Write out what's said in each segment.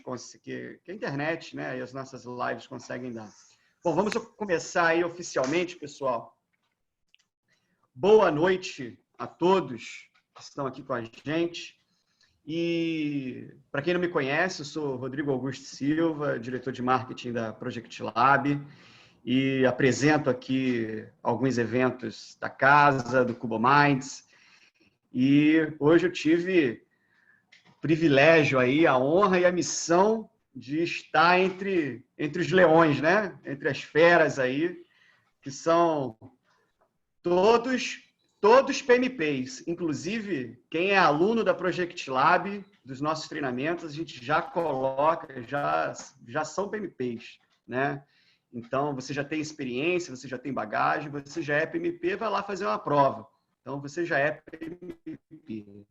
que a internet, né, e as nossas lives conseguem dar. Bom, vamos começar aí oficialmente, pessoal. Boa noite a todos que estão aqui com a gente. E, para quem não me conhece, eu sou Rodrigo Augusto Silva, diretor de marketing da Project Lab, e apresento aqui alguns eventos da casa, do Cubo Minds. E hoje eu tive o privilégio aí, a honra e a missão de estar entre os leões, né? Entre as feras aí, que são todos PMPs. Inclusive, quem é aluno da Project Lab, dos nossos treinamentos, a gente já coloca, já são PMPs, né? Então, você já tem experiência, você já tem bagagem, você já é PMP, vai lá fazer uma prova. Então, você já é PMP.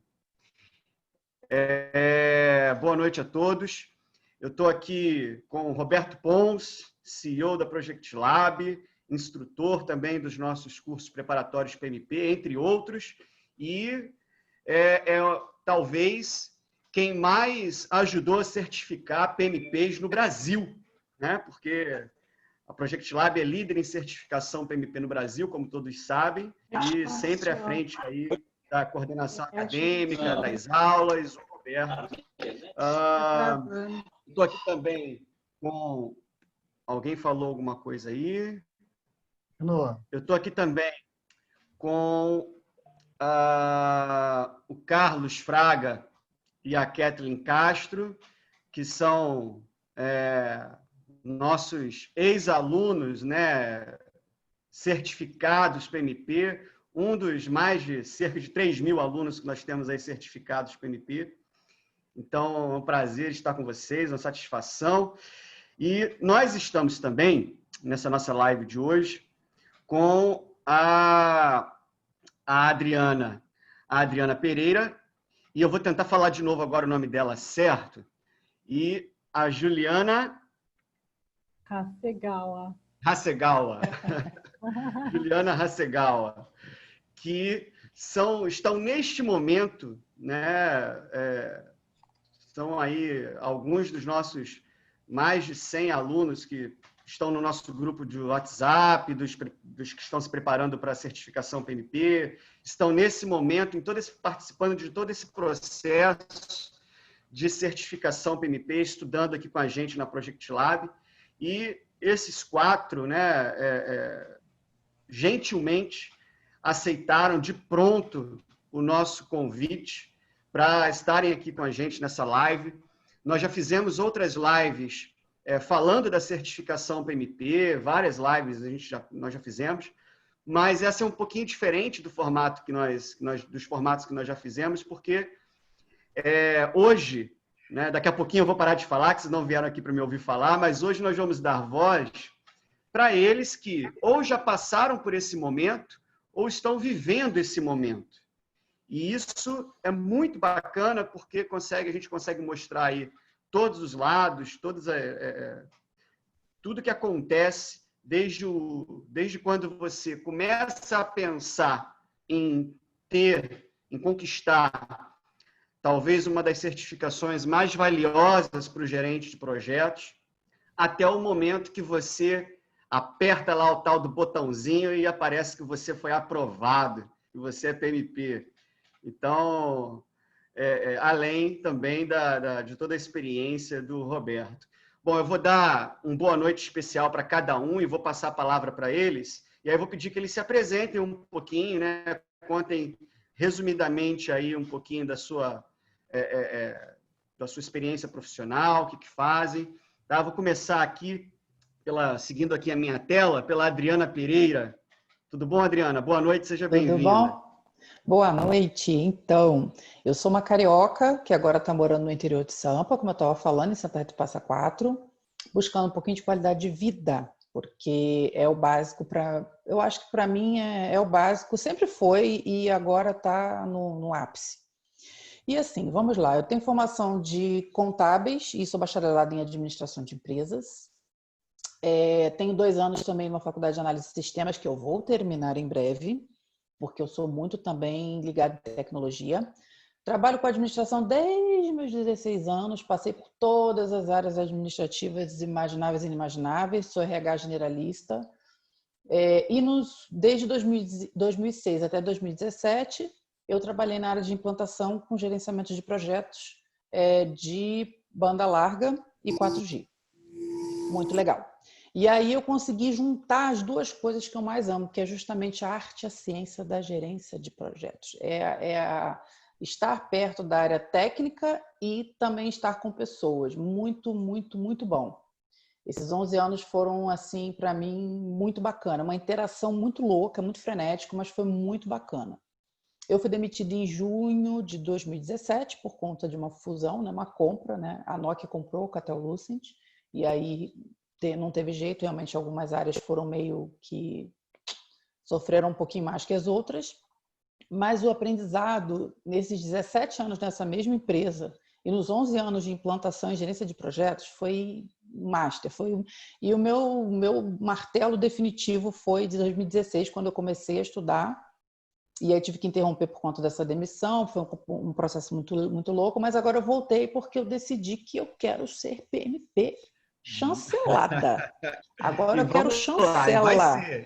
Boa noite a todos. Eu estou aqui com o Roberto Pons, CEO da Project Lab, instrutor também dos nossos cursos preparatórios PMP, entre outros, e talvez quem mais ajudou a certificar PMPs no Brasil, né? Porque a Project Lab é líder em certificação PMP no Brasil, como todos sabem, e sempre à frente aí da coordenação acadêmica, das aulas, o Roberto. Estou aqui também com... Alguém falou alguma coisa aí? Eu estou aqui também com o Carlos Fraga e a Kathleen Castro, que são nossos ex-alunos, né, certificados PMP, um dos mais de cerca de 3.000 alunos que nós temos aí certificados PMP. Então, é um prazer estar com vocês, uma satisfação. E nós estamos também, nessa nossa live de hoje, com a Adriana Pereira, e eu vou tentar falar de novo agora o nome dela certo, e a Juliana Hasegawa. Juliana Hasegawa, que estão neste momento, né, são aí alguns dos nossos mais de 100 alunos que estão no nosso grupo de WhatsApp, dos que estão se preparando para a certificação PMP, estão nesse momento, participando de todo esse processo de certificação PMP, estudando aqui com a gente na Project Lab. E esses 4, né, gentilmente aceitaram de pronto o nosso convite para estarem aqui com a gente nessa live. Nós já fizemos outras lives falando da certificação PMP, várias lives nós já fizemos, mas essa é um pouquinho diferente do formato dos formatos que nós já fizemos, porque hoje, né, daqui a pouquinho eu vou parar de falar, que vocês não vieram aqui para me ouvir falar, mas hoje nós vamos dar voz para eles que ou já passaram por esse momento ou estão vivendo esse momento. E isso é muito bacana porque a gente consegue mostrar aí todos os lados, tudo que acontece desde quando você começa a pensar em conquistar talvez uma das certificações mais valiosas para o gerente de projetos, até o momento que você aperta lá o tal do botãozinho e aparece que você foi aprovado, que você é PMP. Então, além também de toda a experiência do Roberto. Bom, eu vou dar uma boa noite especial para cada um e vou passar a palavra para eles. E aí eu vou pedir que eles se apresentem um pouquinho, né? Contem resumidamente aí um pouquinho da sua experiência profissional, o que fazem. Tá? Vou começar aqui, seguindo aqui a minha tela, pela Adriana Pereira. Tudo bom, Adriana? Boa noite, seja bem-vinda. Tudo bom? Boa noite. Então, eu sou uma carioca que agora está morando no interior de Sampa, como eu estava falando, em Santa Rita do Passa Quatro, buscando um pouquinho de qualidade de vida, porque é o básico para... Eu acho que para mim é o básico, sempre foi e agora está no ápice. E assim, vamos lá, eu tenho formação de contábeis e sou bacharelada em administração de empresas. Tenho 2 anos também numa faculdade de análise de sistemas que eu vou terminar em breve, porque eu sou muito também ligada à tecnologia. Trabalho com administração desde meus 16 anos, passei por todas as áreas administrativas imagináveis e inimagináveis, sou RH generalista. Desde 2006 até 2017, eu trabalhei na área de implantação com gerenciamento de projetos de banda larga e 4G. Muito legal. E aí eu consegui juntar as duas coisas que eu mais amo, que é justamente a arte e a ciência da gerência de projetos. Estar perto da área técnica e também estar com pessoas. Muito, muito, muito bom. Esses 11 anos foram, assim, para mim, muito bacana. Uma interação muito louca, muito frenética, mas foi muito bacana. Eu fui demitida em junho de 2017 por conta de uma fusão, né, uma compra, né? A Nokia comprou o Catel-Lucent e aí não teve jeito. Realmente, algumas áreas foram meio que sofreram um pouquinho mais que as outras. Mas o aprendizado, nesses 17 anos nessa mesma empresa e nos 11 anos de implantação e gerência de projetos, foi master. E o meu martelo definitivo foi de 2016, quando eu comecei a estudar. E aí tive que interromper por conta dessa demissão, foi um processo muito, muito louco, mas agora eu voltei porque eu decidi que eu quero ser PMP chancelada. Agora eu quero chancela.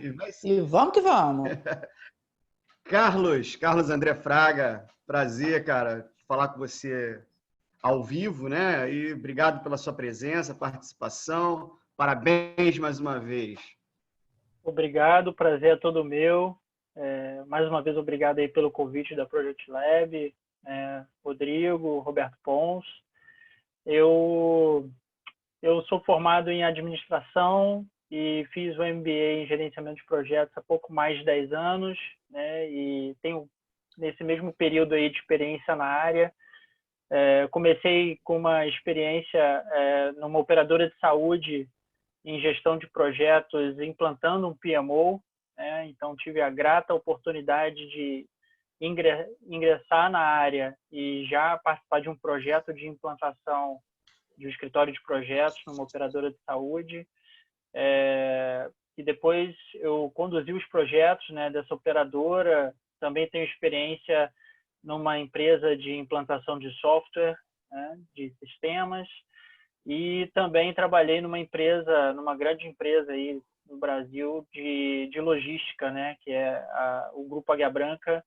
E vai ser. E vamos que vamos. Carlos André Fraga, prazer, cara, falar com você ao vivo, né? E obrigado pela sua presença, participação. Parabéns mais uma vez. Obrigado, prazer é todo meu. Mais uma vez, obrigado aí pelo convite da Project Lab, Rodrigo, Roberto Pons. Eu sou formado em administração e fiz o MBA em gerenciamento de projetos há pouco mais de 10 anos, né? E tenho, nesse mesmo período aí de experiência na área, comecei com uma experiência numa operadora de saúde em gestão de projetos, implantando um PMO, né? Então, tive a grata oportunidade de ingressar na área e já participar de um projeto de implantação de um escritório de projetos numa operadora de saúde. E depois eu conduzi os projetos, né, dessa operadora. Também tenho experiência numa empresa de implantação de software, né, de sistemas. E também trabalhei numa grande empresa aí no Brasil de logística, né, que é o Grupo Águia Branca,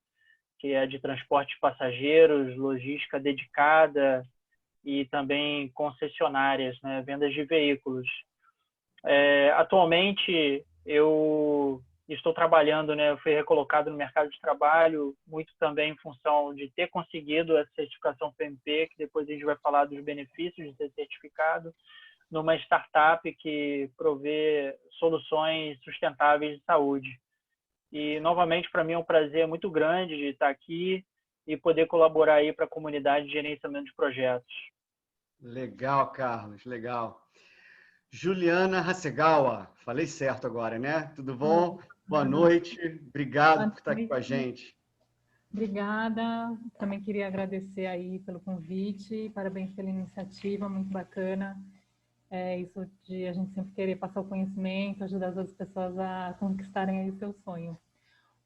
que é de transporte de passageiros, logística dedicada e também concessionárias, né, vendas de veículos. Atualmente eu estou trabalhando, né, eu fui recolocado no mercado de trabalho, muito também em função de ter conseguido a certificação PMP, que depois a gente vai falar dos benefícios de ter certificado, numa startup que provê soluções sustentáveis de saúde. E, novamente, para mim é um prazer muito grande de estar aqui e poder colaborar aí para a comunidade de gerenciamento de projetos. Legal, Carlos, legal. Juliana Hasegawa, falei certo agora, né? Tudo bom? Boa noite, obrigado por estar aqui com a gente. Obrigada, também queria agradecer aí pelo convite, parabéns pela iniciativa, muito bacana. Isso de a gente sempre querer passar o conhecimento, ajudar as outras pessoas a conquistarem aí o seu sonho.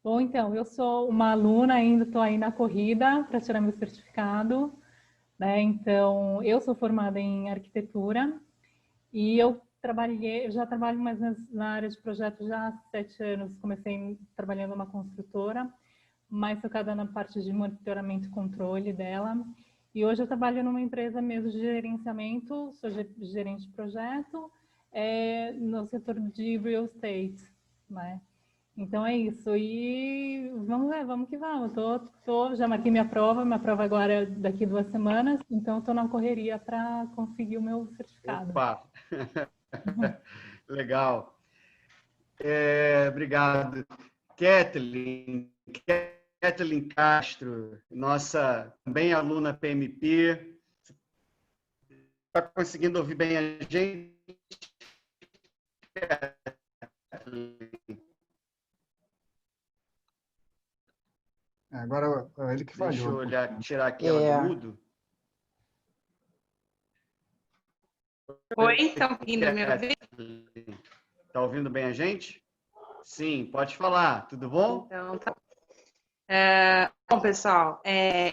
Bom, então, eu sou uma aluna, ainda estou aí na corrida para tirar meu certificado, né? Então, eu sou formada em arquitetura e eu já trabalho mais na área de projetos já há 7 anos. Comecei trabalhando numa construtora, mais focada na parte de monitoramento e controle dela. E hoje eu trabalho numa empresa mesmo de gerenciamento, sou gerente de projeto, no setor de real estate, né? Então é isso. E vamos ver, vamos que vamos. Já marquei minha prova agora é daqui 2 semanas, então estou na correria para conseguir o meu certificado. Opa! Legal. Obrigado. Kathleen Castro, nossa também aluna PMP. Está conseguindo ouvir bem a gente? Agora é ele que falhou. Deixa eu tirar aqui ela do mudo. Oi, está ouvindo me ouvir? Está ouvindo bem a gente? Sim, pode falar. Tudo bom? Então, tá. Bom, pessoal,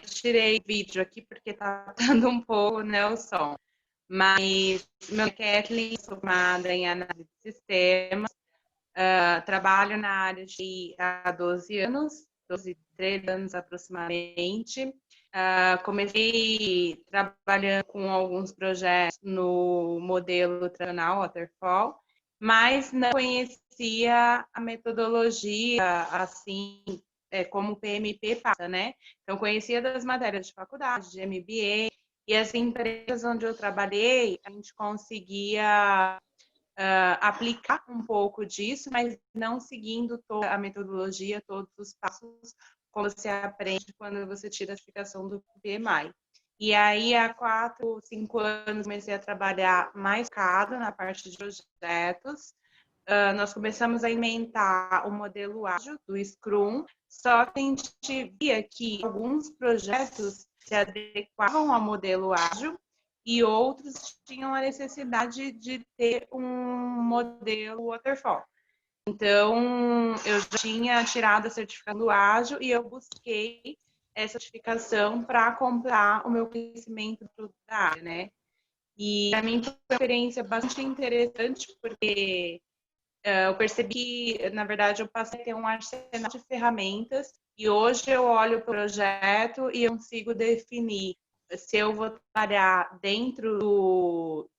tirei o vídeo aqui porque tá dando um pouco, né, o som. Mas meu nome é Kathleen, sou formada em análise de sistemas, trabalho na área de há 12 anos, 13 anos aproximadamente. Comecei trabalhando com alguns projetos no modelo tradicional, Waterfall, mas não conhecia a metodologia, assim, como o PMP passa, né? Então, conhecia das matérias de faculdade, de MBA, e as empresas onde eu trabalhei, a gente conseguia aplicar um pouco disso, mas não seguindo toda a metodologia, todos os passos, como você aprende quando você tira a certificação do PMI. E aí, há 4, 5 anos, comecei a trabalhar mais focado na parte de projetos. Nós começamos a inventar o modelo ágil do Scrum, só que a gente via que alguns projetos se adequavam ao modelo ágil e outros tinham a necessidade de ter um modelo waterfall. Então, eu já tinha tirado a certificação do ágil e eu busquei essa certificação para comprar o meu conhecimento da área, né? E para mim foi uma experiência bastante interessante, porque eu percebi que, na verdade, eu passei a ter um arsenal de ferramentas e hoje eu olho para o projeto e eu consigo definir se eu vou trabalhar dentro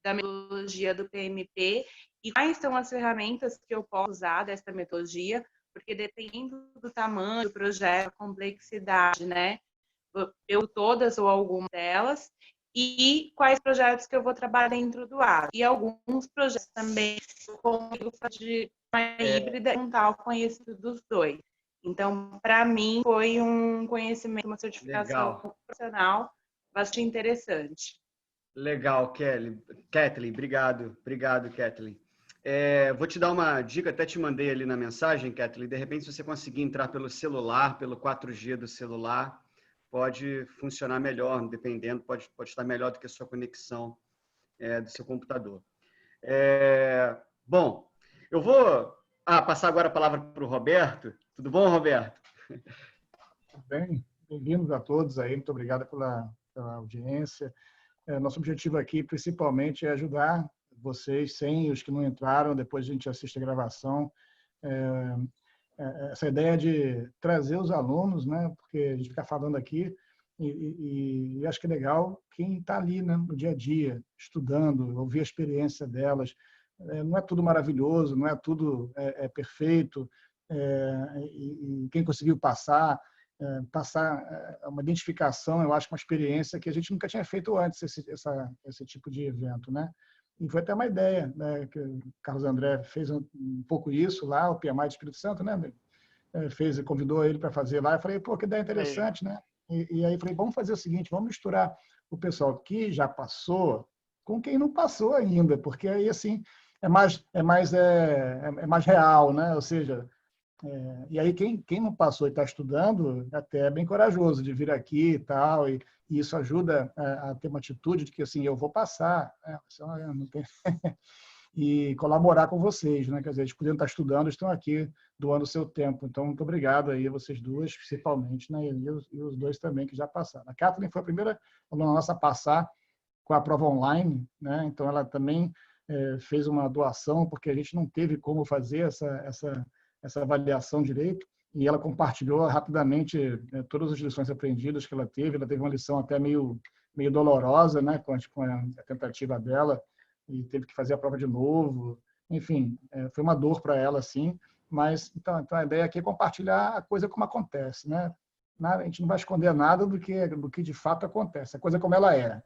da metodologia do PMP e quais são as ferramentas que eu posso usar dessa metodologia, porque dependendo do tamanho do projeto, a complexidade, né? Eu todas ou algumas delas, e quais projetos que eu vou trabalhar dentro do ar. E alguns projetos também eu consigo fazer de forma híbrida, juntar o conhecimento dos dois. Então, para mim, foi um conhecimento, uma certificação profissional bastante interessante. Legal, Kathleen, obrigado, Kathleen. Vou te dar uma dica, até te mandei ali na mensagem, Kathleen, de repente, se você conseguir entrar pelo celular, pelo 4G do celular, pode funcionar melhor, dependendo, pode estar melhor do que a sua conexão do seu computador. Bom, eu vou passar agora a palavra para o Roberto. Tudo bom, Roberto? Bem, bem-vindos a todos aí, muito obrigado pela audiência. Nosso objetivo aqui, principalmente, é ajudar vocês, sem os que não entraram, depois a gente assiste a gravação. Essa ideia de trazer os alunos, né? Porque a gente fica falando aqui e acho que é legal quem está ali, né, no dia a dia, estudando, ouvir a experiência delas. Não é tudo maravilhoso, não é tudo perfeito, e quem conseguiu passar uma identificação, eu acho, uma experiência que a gente nunca tinha feito antes, esse tipo de evento, né? E foi até uma ideia, né, que o Carlos André fez um pouco isso lá, o PMI de Espírito Santo, né? Convidou ele para fazer lá, eu falei, pô, que ideia interessante, né? E aí falei, vamos fazer o seguinte, vamos misturar o pessoal que já passou com quem não passou ainda, porque aí, assim, é mais real, né? Ou seja, e aí quem não passou e está estudando, até é bem corajoso de vir aqui e tal, e isso ajuda a ter uma atitude de que, assim, eu vou passar, não tem... e colaborar com vocês, né? Quer dizer, eles podiam estar estudando, estão aqui doando o seu tempo. Então, muito obrigado aí a vocês duas, principalmente, né? E os dois também que já passaram. A Kathleen foi a primeira aluna nossa a passar com a prova online, né? Então, ela também fez uma doação, porque a gente não teve como fazer essa avaliação direito, e ela compartilhou rapidamente todas as lições aprendidas que ela teve uma lição até meio dolorosa, né, com a tentativa dela, e teve que fazer a prova de novo, enfim, foi uma dor para ela, assim, mas então a ideia aqui é compartilhar a coisa como acontece, né? A gente não vai esconder nada do que de fato acontece, a coisa como ela é.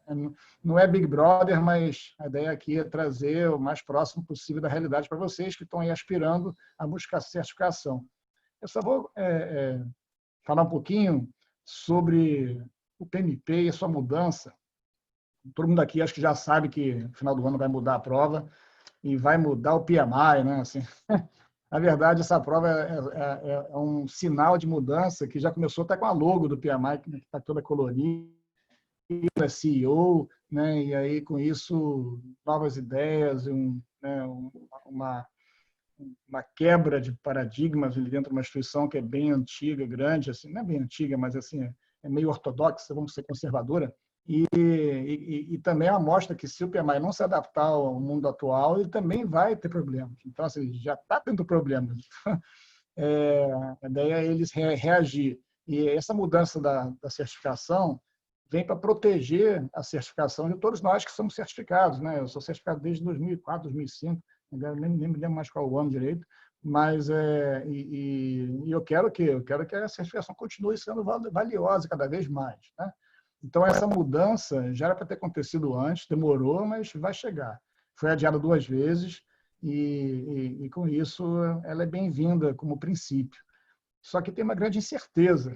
Não é Big Brother, mas a ideia aqui é trazer o mais próximo possível da realidade para vocês que estão aí aspirando a buscar certificação. Eu só vou falar um pouquinho sobre o PMP e a sua mudança. Todo mundo aqui acho que já sabe que no final do ano vai mudar a prova e vai mudar o PMI, né? Assim, na verdade, essa prova é um sinal de mudança que já começou até com a logo do PMI, que está toda colorida, é CEO, né? E aí, com isso, novas ideias, uma quebra de paradigmas dentro de uma instituição que é bem antiga, grande, assim, não é bem antiga, mas assim, é meio ortodoxa, vamos ser conservadora, e também mostra que se o PMI não se adaptar ao mundo atual, ele também vai ter problemas. Então, assim, já está tendo problemas. A ideia é eles reagir. E essa mudança da certificação vem para proteger a certificação de todos nós que somos certificados, né? Eu sou certificado desde 2004, 2005, nem me lembro mais qual o ano direito, mas eu quero que a certificação continue sendo valiosa cada vez mais, né? Então essa mudança já era para ter acontecido antes, demorou, mas vai chegar. Foi adiada 2 vezes e com isso ela é bem-vinda como princípio. Só que tem uma grande incerteza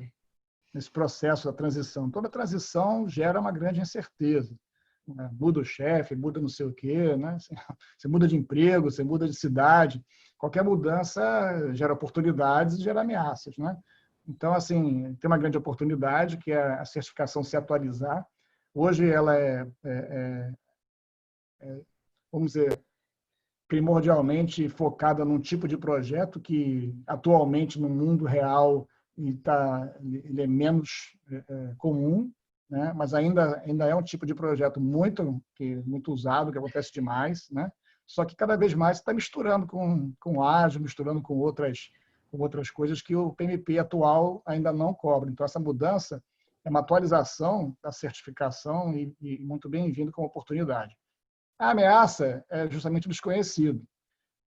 nesse processo da transição. Toda transição gera uma grande incerteza. Muda o chefe, muda não sei o quê, né? Você muda de emprego, você muda de cidade. Qualquer mudança gera oportunidades e gera ameaças, né? Então, assim, tem uma grande oportunidade, que é a certificação se atualizar. Hoje ela vamos dizer, primordialmente focada num tipo de projeto que, atualmente, no mundo real, ele é menos comum, né? Mas ainda é um tipo de projeto muito usado, que acontece demais, né? Só que cada vez mais está misturando com ágil, misturando com outras coisas que o PMP atual ainda não cobre. Então, essa mudança é uma atualização da certificação e muito bem-vindo como oportunidade. A ameaça é justamente o desconhecido.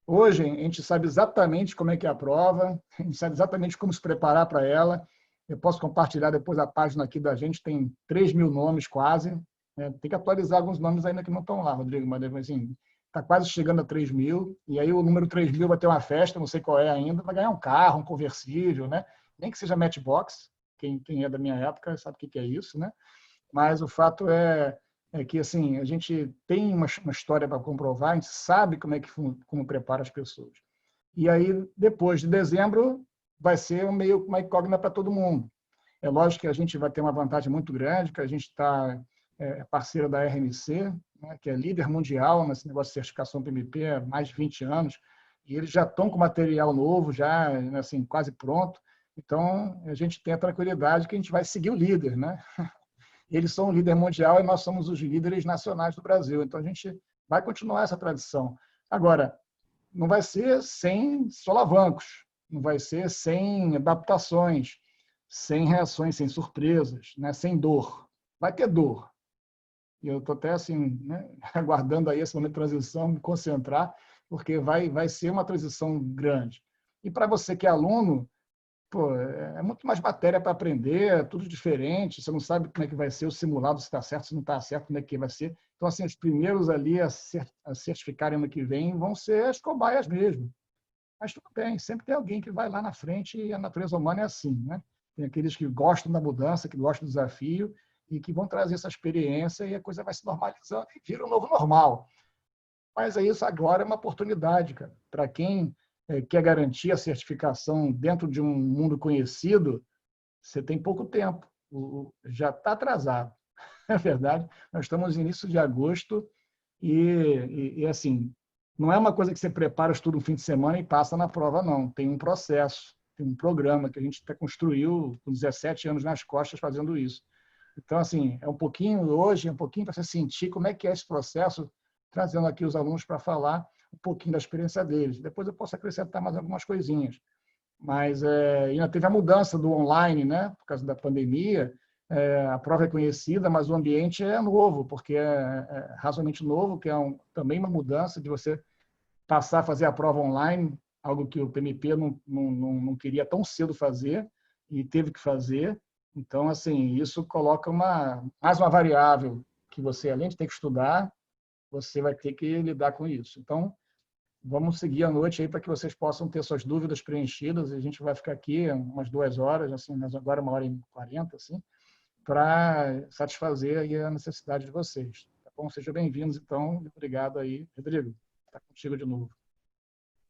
Hoje, a gente sabe exatamente como é que é a prova, a gente sabe exatamente como se preparar para ela. Eu posso compartilhar depois a página aqui da gente, tem 3.000 nomes quase. Tem que atualizar alguns nomes ainda que não estão lá, Rodrigo, mas assim, está quase chegando a 3.000, e aí o número 3.000 vai ter uma festa, não sei qual é ainda, vai ganhar um carro, um conversível, né? Nem que seja Matchbox, quem é da minha época sabe o que é isso, né? Mas o fato é que assim, a gente tem uma história para comprovar, a gente sabe como prepara as pessoas. E aí, depois de dezembro, vai ser meio uma incógnita para todo mundo. É lógico que a gente vai ter uma vantagem muito grande, que a gente está parceira da RMC, né, que é líder mundial nesse negócio de certificação PMP há mais de 20 anos, e eles já estão com material novo, já assim, quase pronto. Então, a gente tem a tranquilidade que a gente vai seguir o líder, né? Eles são o líder mundial e nós somos os líderes nacionais do Brasil. Então, a gente vai continuar essa tradição. Agora, não vai ser sem solavancos, não vai ser sem adaptações, sem reações, sem surpresas, né? Sem dor. Vai ter dor. E eu estou até assim, né? Aguardando aí esse momento de transição, me concentrar, porque vai ser uma transição grande. E para você que é aluno, pô, é muito mais matéria para aprender, é tudo diferente, você não sabe como é que vai ser o simulado, se está certo, se não está certo, como é que vai ser. Então, assim, os primeiros ali a certificarem ano que vem vão ser as cobaias mesmo. Mas tudo bem, sempre tem alguém que vai lá na frente e a natureza humana é assim, né? Tem aqueles que gostam da mudança, que gostam do desafio e que vão trazer essa experiência e a coisa vai se normalizando e vira um novo normal. Mas isso agora é uma oportunidade, cara, para quem quer garantir a certificação dentro de um mundo conhecido. Você tem pouco tempo, já está atrasado. É verdade, nós estamos no início de agosto e assim, não é uma coisa que você prepara, estuda um fim de semana e passa na prova, não. Tem um processo, tem um programa que a gente até construiu com 17 anos nas costas fazendo isso. Então, assim, é um pouquinho hoje, é um pouquinho para você sentir como é que é esse processo, trazendo aqui os alunos para falar um pouquinho da experiência deles. Depois eu posso acrescentar mais algumas coisinhas. Mas ainda teve a mudança do online, né? Por causa da pandemia. A prova é conhecida, mas o ambiente é novo, porque é razoavelmente novo, que é também uma mudança de você passar a fazer a prova online, algo que o PMP não queria tão cedo fazer e teve que fazer. Então, assim, isso coloca mais uma variável que você, além de ter que estudar, você vai ter que lidar com isso. Então, vamos seguir a noite aí para que vocês possam ter suas dúvidas preenchidas. A gente vai ficar aqui umas 2 horas, assim, agora 1h40, assim, para satisfazer aí a necessidade de vocês. Tá bom? Sejam bem-vindos, então. Obrigado aí. Rodrigo, está contigo de novo.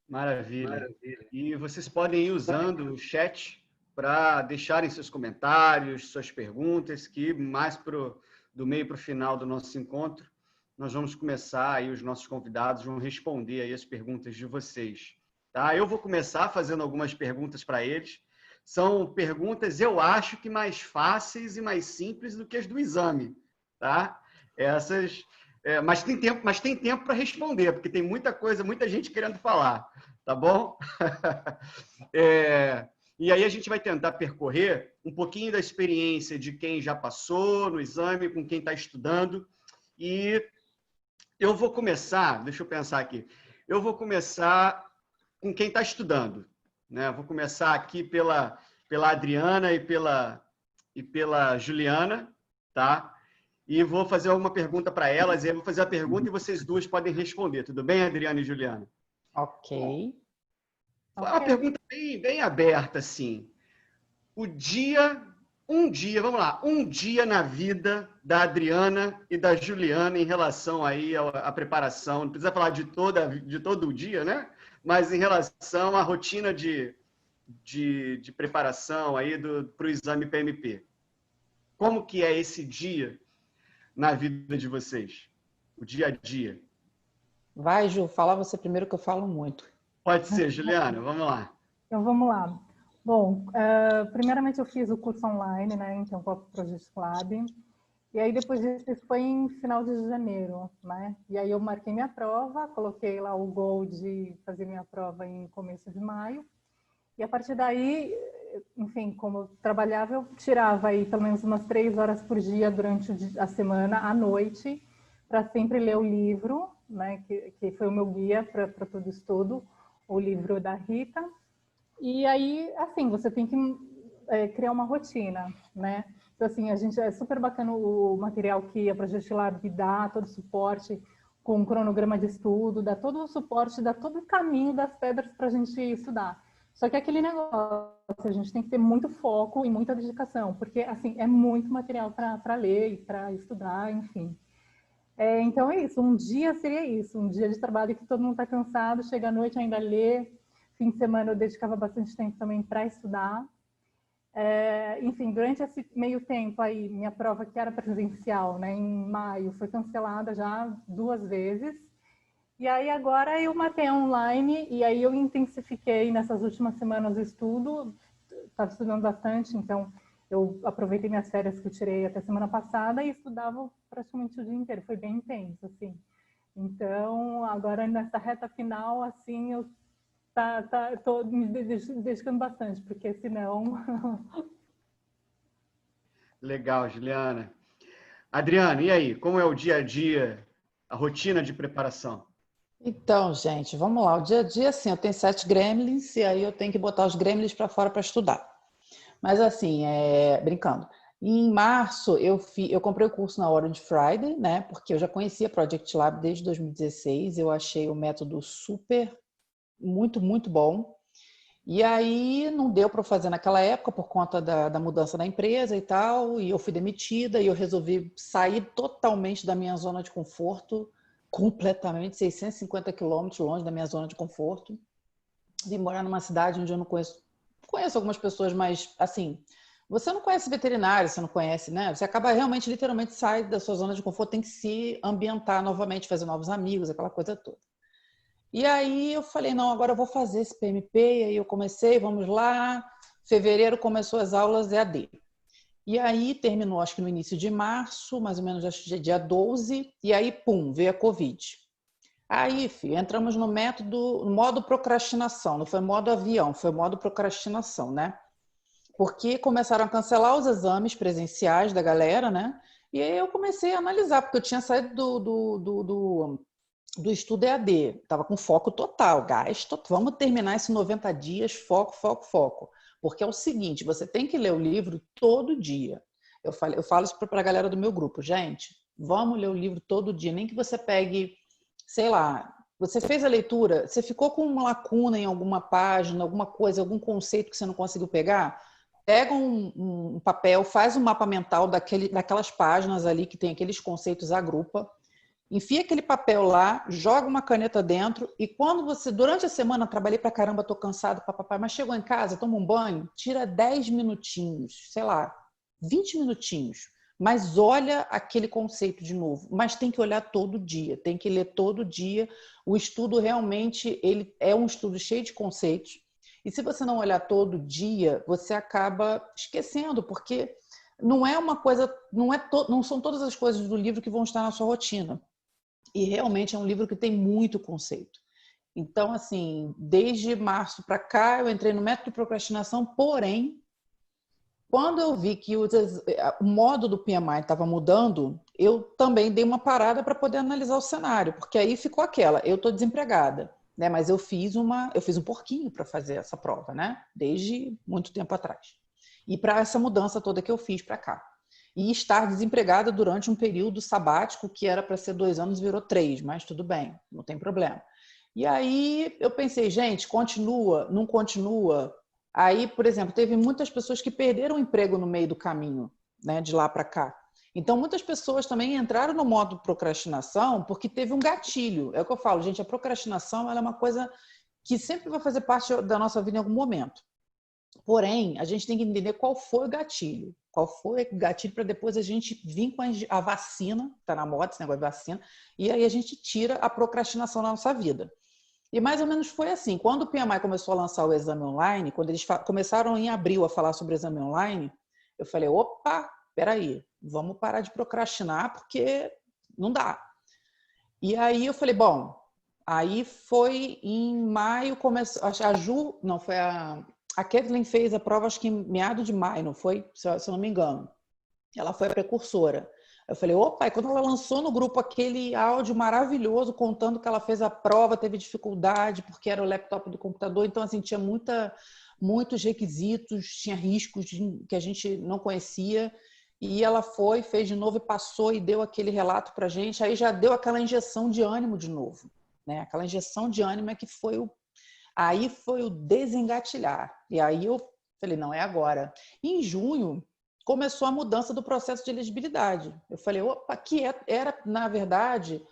Maravilha. E vocês podem ir usando o chat para deixarem seus comentários, suas perguntas, que mais do meio para o final do nosso encontro, nós vamos começar aí, os nossos convidados vão responder aí as perguntas de vocês. tá? Eu vou começar fazendo algumas perguntas para eles. São perguntas, eu acho que mais fáceis e mais simples do que as do exame, tá? Essas, mas tem tempo para responder, porque tem muita coisa, muita gente querendo falar, tá bom? E aí a gente vai tentar percorrer um pouquinho da experiência de quem já passou no exame, com quem está estudando. E eu vou começar, deixa eu pensar aqui, eu vou começar com quem está estudando, né? Vou começar aqui pela Adriana e pela Juliana, tá? E vou fazer alguma pergunta para elas, e eu vou fazer a pergunta e vocês duas podem responder. Tudo bem, Adriana e Juliana? Ok. Uma pergunta bem aberta, assim. Vamos lá, um dia na vida da Adriana e da Juliana em relação aí à preparação. Não precisa falar de todo o dia, né? Mas em relação à rotina de preparação aí para o exame PMP. Como que é esse dia na vida de vocês? O dia a dia. Vai, Ju, fala você primeiro que eu falo muito. Pode ser, Juliana, vamos lá. Então, vamos lá. Bom, primeiramente eu fiz o curso online, né? Então, com a Project Lab. E aí, depois disso, isso foi em final de janeiro, né? E aí eu marquei minha prova, coloquei lá o goal de fazer minha prova em começo de maio. E a partir daí, enfim, como eu trabalhava, eu tirava aí pelo menos umas 3 horas por dia durante a semana, à noite, para sempre ler o livro, né? Que foi o meu guia para todo estudo, o livro da Rita. E aí, assim, você tem que criar uma rotina, né? Então, assim, é super bacana o material que a Project Lab dá, todo o suporte, com um cronograma de estudo, dá todo o suporte, dá todo o caminho das pedras para a gente estudar. Só que aquele negócio, a gente tem que ter muito foco e muita dedicação, porque, assim, é muito material para ler e para estudar, enfim. Então, é isso. Um dia seria isso. Um dia de trabalho que todo mundo está cansado, chega à noite ainda lê. Fim de semana eu dedicava bastante tempo também para estudar. Enfim, durante esse meio tempo aí, minha prova que era presencial, né, em maio, foi cancelada já 2 vezes. E aí agora eu matei online e aí eu intensifiquei nessas últimas semanas o estudo. Estava estudando bastante, então eu aproveitei minhas férias que eu tirei até semana passada e estudava praticamente o dia inteiro. Foi bem intenso, assim. Então, agora nessa reta final, assim, eu estou me dedicando bastante, porque senão... Legal, Juliana. Adriana, e aí? Como é o dia a dia, a rotina de preparação? Então, gente, vamos lá. O dia a dia, assim, eu tenho 7 gremlins e aí eu tenho que botar os gremlins para fora para estudar. Mas, assim, brincando. Em março, eu comprei o curso na Orange Friday, né? Porque eu já conhecia Project Lab desde 2016. Eu achei o método muito, muito bom. E aí não deu para fazer naquela época por conta da mudança da empresa e tal, e eu fui demitida e eu resolvi sair totalmente da minha zona de conforto, completamente, 650 quilômetros longe da minha zona de conforto, vim morar numa cidade onde eu não conheço algumas pessoas, mas assim, você não conhece veterinário, você não conhece, né? Você acaba realmente, literalmente, sai da sua zona de conforto, tem que se ambientar novamente, fazer novos amigos, aquela coisa toda. E aí eu falei, não, agora eu vou fazer esse PMP, e aí eu comecei, vamos lá, fevereiro começou as aulas EAD. E aí terminou, acho que no início de março, mais ou menos, acho que dia 12, e aí, pum, veio a Covid. Aí, filho, entramos no modo procrastinação, não foi modo avião, foi modo procrastinação, né? Porque começaram a cancelar os exames presenciais da galera, né? E aí eu comecei a analisar, porque eu tinha saído do estudo EAD, estava com foco total, vamos terminar esses 90 dias, foco. Porque é o seguinte, você tem que ler o livro todo dia. Eu falo isso para a galera do meu grupo, gente, vamos ler o livro todo dia, nem que você pegue, sei lá, você fez a leitura, você ficou com uma lacuna em alguma página, alguma coisa, algum conceito que você não conseguiu pegar, pega um papel, faz um mapa mental daquelas páginas ali que tem aqueles conceitos, agrupa, enfia aquele papel lá, joga uma caneta dentro e quando você, durante a semana, trabalhei pra caramba, tô cansado, papapá, mas chegou em casa, toma um banho, tira 10 minutinhos, sei lá, 20 minutinhos, mas olha aquele conceito de novo. Mas tem que olhar todo dia, tem que ler todo dia. O estudo realmente ele é um estudo cheio de conceitos. E se você não olhar todo dia, você acaba esquecendo, porque não é uma coisa, não são todas as coisas do livro que vão estar na sua rotina. E realmente é um livro que tem muito conceito. Então, assim, desde março para cá, eu entrei no método de procrastinação, porém, quando eu vi que o modo do PMI estava mudando, eu também dei uma parada para poder analisar o cenário, porque aí ficou aquela, eu estou desempregada, né? Mas eu fiz um porquinho para fazer essa prova, né? Desde muito tempo atrás. E para essa mudança toda que eu fiz para cá. E estar desempregada durante um período sabático que era para ser 2 anos, virou 3, mas tudo bem, não tem problema. E aí eu pensei, gente, continua, não continua? Aí, por exemplo, teve muitas pessoas que perderam o emprego no meio do caminho, né, de lá para cá. Então, muitas pessoas também entraram no modo procrastinação porque teve um gatilho. É o que eu falo, gente, a procrastinação ela é uma coisa que sempre vai fazer parte da nossa vida em algum momento. Porém, a gente tem que entender qual foi o gatilho. Qual foi o gatilho para depois a gente vir com a vacina, está na moda esse negócio de vacina, e aí a gente tira a procrastinação da nossa vida. E mais ou menos foi assim. Quando o PMI começou a lançar o exame online, quando eles começaram em abril a falar sobre o exame online, eu falei, opa, peraí, vamos parar de procrastinar porque não dá. E aí eu falei, bom, aí foi em maio, começou, a Ju, não, foi a Kathleen fez a prova acho que em meado de maio, não foi? Se eu não me engano. Ela foi a precursora. Eu falei, opa, e quando ela lançou no grupo aquele áudio maravilhoso contando que ela fez a prova, teve dificuldade porque era o laptop do computador, então assim, tinha muitos requisitos, tinha riscos que a gente não conhecia, e ela foi, fez de novo e passou e deu aquele relato pra gente, aí já deu aquela injeção de ânimo de novo, né? Aquela injeção de ânimo é que foi o desengatilhar. E aí eu falei, não, é agora. E em junho, começou a mudança do processo de elegibilidade. Eu falei, opa, era, na verdade,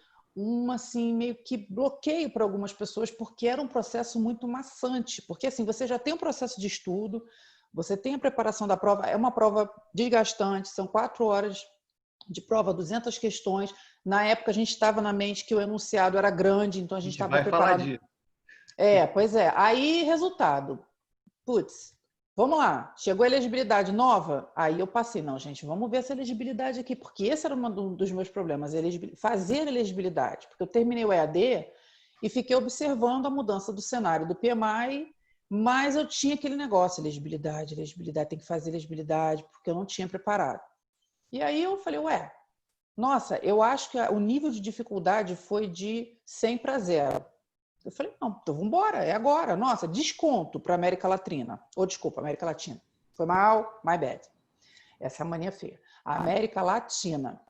assim, meio que bloqueio para algumas pessoas, porque era um processo muito maçante. Porque, assim, você já tem um processo de estudo, você tem a preparação da prova, é uma prova desgastante, são 4 horas de prova, 200 questões. Na época, a gente estava na mente que o enunciado era grande, então a gente estava preparado. Falar disso. Pois é. Aí, resultado. Putz, vamos lá. Chegou a elegibilidade nova? Aí eu passei. Não, gente, vamos ver essa elegibilidade aqui, porque esse era um dos meus problemas, fazer elegibilidade. Porque eu terminei o EAD e fiquei observando a mudança do cenário do PMI, mas eu tinha aquele negócio, elegibilidade, tem que fazer elegibilidade, porque eu não tinha preparado. E aí eu falei, nossa, eu acho que o nível de dificuldade foi de 100 para 0. Eu falei, não, então vamos embora, é agora. Nossa, desconto para América Latina. Desculpa, América Latina. Foi mal, my bad. Essa é a mania feia. A América Latina.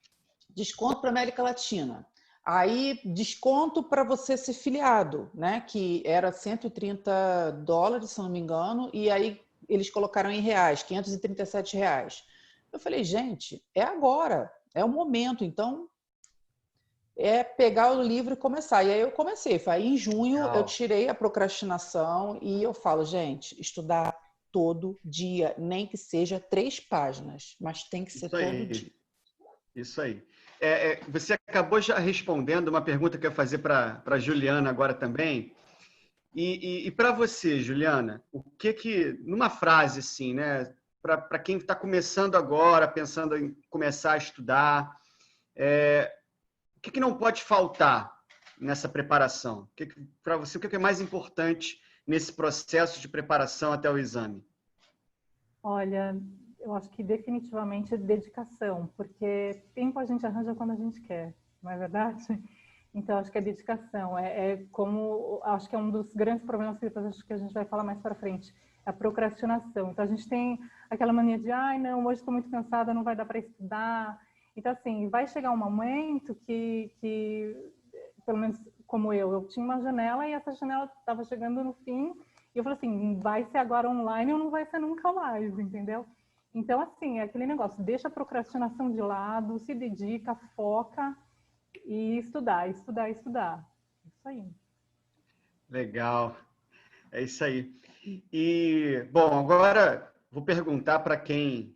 Desconto para América Latina. Aí, desconto para você ser filiado, né? Que era $130, se não me engano, e aí eles colocaram em reais, R$537. Eu falei, gente, é agora, é o momento, então é pegar o livro e começar. E aí eu comecei. Aí em junho eu tirei a procrastinação e eu falo, gente, estudar todo dia, nem que seja 3 páginas, mas tem que ser todo dia. Isso aí. Você acabou já respondendo uma pergunta que eu ia fazer para a Juliana agora também. E para você, Juliana, o que numa frase assim, né, para quem está começando agora, pensando em começar a estudar, o que não pode faltar nessa preparação? Para você, o que é mais importante nesse processo de preparação até o exame? Olha, eu acho que definitivamente é dedicação, porque tempo a gente arranja quando a gente quer, não é verdade? Então, acho que é dedicação. Como, acho que é um dos grandes problemas que acho que a gente vai falar mais para frente, é a procrastinação. Então, a gente tem aquela mania de, não, hoje estou muito cansada, não vai dar para estudar. Então, assim, vai chegar um momento que pelo menos como eu tinha uma janela e essa janela estava chegando no fim e eu falei assim, vai ser agora online ou não vai ser nunca mais, entendeu? Então, assim, é aquele negócio, deixa a procrastinação de lado, se dedica, foca e estudar. Isso aí. Legal. É isso aí. E, bom, agora vou perguntar para quem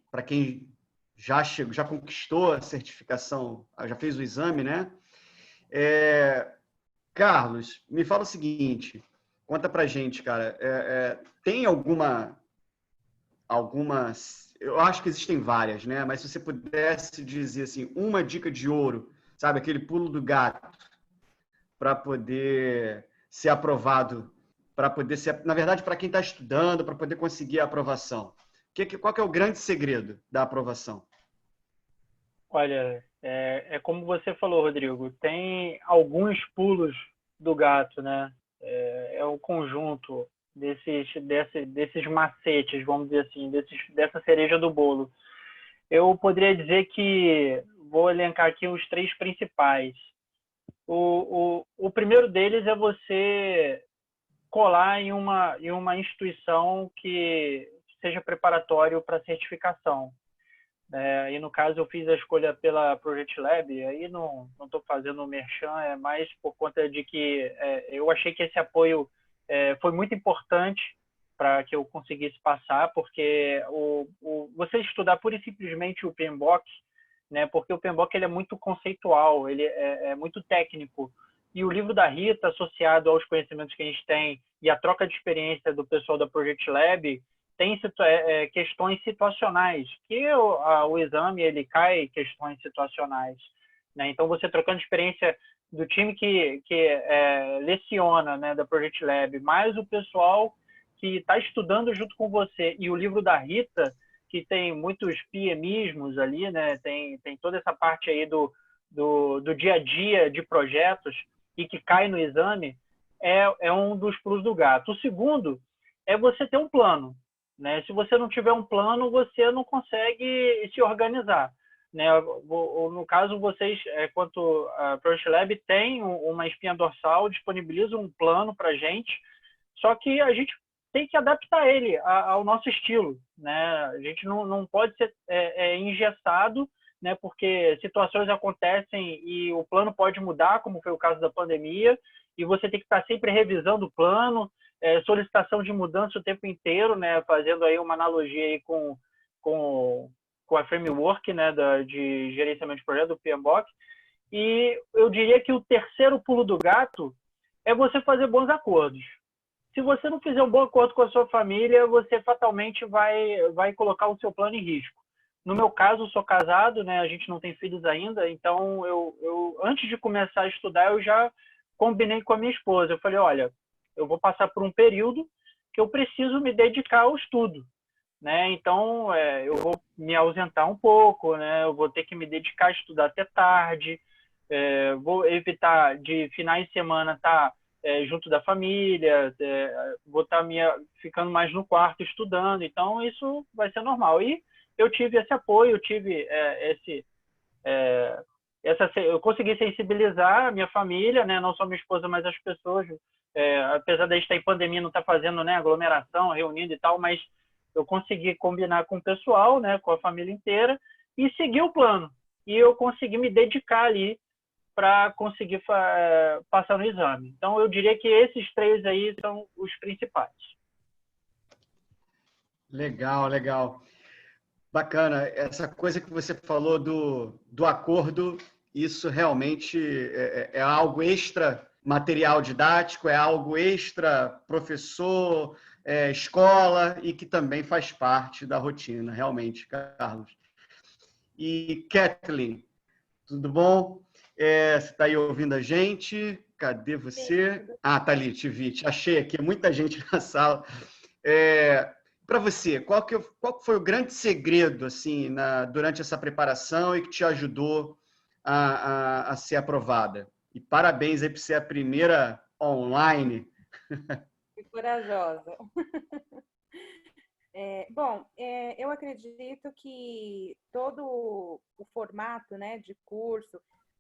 já chegou, já conquistou a certificação, já fez o exame, né? Carlos, me fala o seguinte, conta pra gente, cara, tem algumas, eu acho que existem várias, né? Mas se você pudesse dizer assim, uma dica de ouro, sabe, aquele pulo do gato para poder ser aprovado, para poder ser, na verdade, para quem está estudando, para poder conseguir a aprovação. Qual que é o grande segredo da aprovação? Olha, é como você falou, Rodrigo, tem alguns pulos do gato, né? É o conjunto desses macetes, vamos dizer assim, dessa cereja do bolo. Eu poderia dizer que vou elencar aqui os três principais. O primeiro deles é você colar em uma instituição que seja preparatório para certificação. E no caso eu fiz a escolha pela Project Lab, aí não estou fazendo o merchan, é mais por conta de que eu achei que esse apoio foi muito importante para que eu conseguisse passar, porque você estudar pura e simplesmente o PMBOK, né, porque o PMBOK ele é muito conceitual, ele é muito técnico, e o livro da Rita, associado aos conhecimentos que a gente tem e a troca de experiência do pessoal da Project Lab, tem questões situacionais, que o exame ele cai em questões situacionais, né? Então, você trocando experiência do time que leciona, né, da Project Lab, mais o pessoal que está estudando junto com você, e o livro da Rita, que tem muitos PMismos ali, né? Tem toda essa parte aí do dia a dia de projetos e que cai no exame, é um dos pulos do gato. O segundo é você ter um plano, né? Se você não tiver um plano, você não consegue se organizar, né? No caso, vocês, quanto a Project Lab, tem uma espinha dorsal, disponibiliza um plano para a gente, só que a gente tem que adaptar ele ao nosso estilo, né? A gente não pode ser engessado, né? Porque situações acontecem e o plano pode mudar, como foi o caso da pandemia, e você tem que estar sempre revisando o plano, solicitação de mudança o tempo inteiro, né? Fazendo aí uma analogia aí com a framework, né? De gerenciamento de projeto do PMBOK. E eu diria que o terceiro pulo do gato é você fazer bons acordos. Se você não fizer um bom acordo com a sua família, você fatalmente vai colocar o seu plano em risco. No meu caso, eu sou casado, né? A gente não tem filhos ainda, então eu antes de começar a estudar, eu já combinei com a minha esposa. Eu falei, olha, eu vou passar por um período que eu preciso me dedicar ao estudo, né? Então, eu vou me ausentar um pouco, né? Eu vou ter que me dedicar a estudar até tarde, vou evitar de finais de semana estar junto da família, vou estar ficando mais no quarto estudando, então isso vai ser normal. E eu tive esse apoio, eu tive eu consegui sensibilizar a minha família, né, não só minha esposa, mas as pessoas, apesar de a gente estar em pandemia, não estar fazendo, né, aglomeração, reunindo e tal, mas eu consegui combinar com o pessoal, né, com a família inteira, e seguir o plano. E eu consegui me dedicar ali para conseguir passar no exame. Então, eu diria que esses três aí são os principais. Legal, legal. Bacana. Essa coisa que você falou do acordo, isso realmente é algo extra material didático, é algo extra professor, escola, e que também faz parte da rotina, realmente, Carlos. E Kathleen, tudo bom? Você está aí ouvindo a gente? Cadê você? Ah, tá ali, te vi, te achei aqui, muita gente na sala. Para você, qual foi o grande segredo assim durante essa preparação e que te ajudou a ser aprovada? E parabéns aí por ser a primeira online. Que corajosa. Eu acredito que todo o formato, né, de curso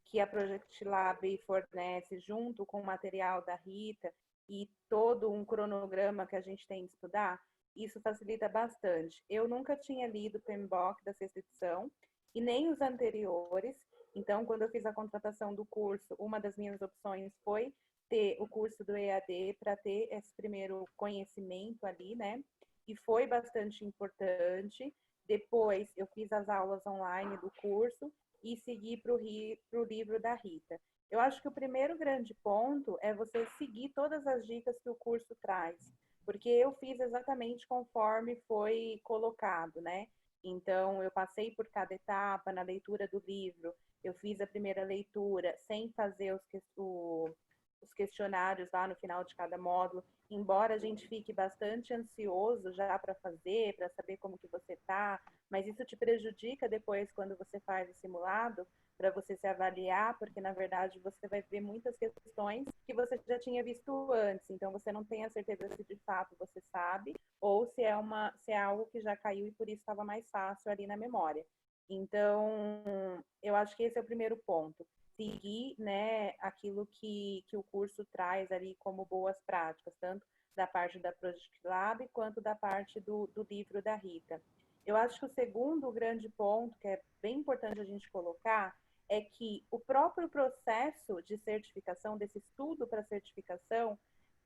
que a Project Lab fornece junto com o material da Rita e todo um cronograma que a gente tem que estudar, isso facilita bastante. Eu nunca tinha lido o PMBOK da sexta edição e nem os anteriores, então quando eu fiz a contratação do curso, uma das minhas opções foi ter o curso do EAD para ter esse primeiro conhecimento ali, né? E foi bastante importante. Depois, eu fiz as aulas online do curso e segui para o livro da Rita. Eu acho que o primeiro grande ponto é você seguir todas as dicas que o curso traz, porque eu fiz exatamente conforme foi colocado, né? Então, eu passei por cada etapa na leitura do livro, eu fiz a primeira leitura sem fazer os questionários lá no final de cada módulo, embora a gente fique bastante ansioso já para fazer, para saber como que você está, mas isso te prejudica depois quando você faz o simulado, para você se avaliar, porque na verdade você vai ver muitas questões que você já tinha visto antes, então você não tem a certeza se de fato você sabe ou se é algo que já caiu e por isso estava mais fácil ali na memória. Então, eu acho que esse é o primeiro ponto. Seguir, né, aquilo que o curso traz ali como boas práticas, tanto da parte da Project Lab quanto da parte do livro da Rita. Eu acho que o segundo grande ponto, que é bem importante a gente colocar, é que o próprio processo de certificação, desse estudo para certificação,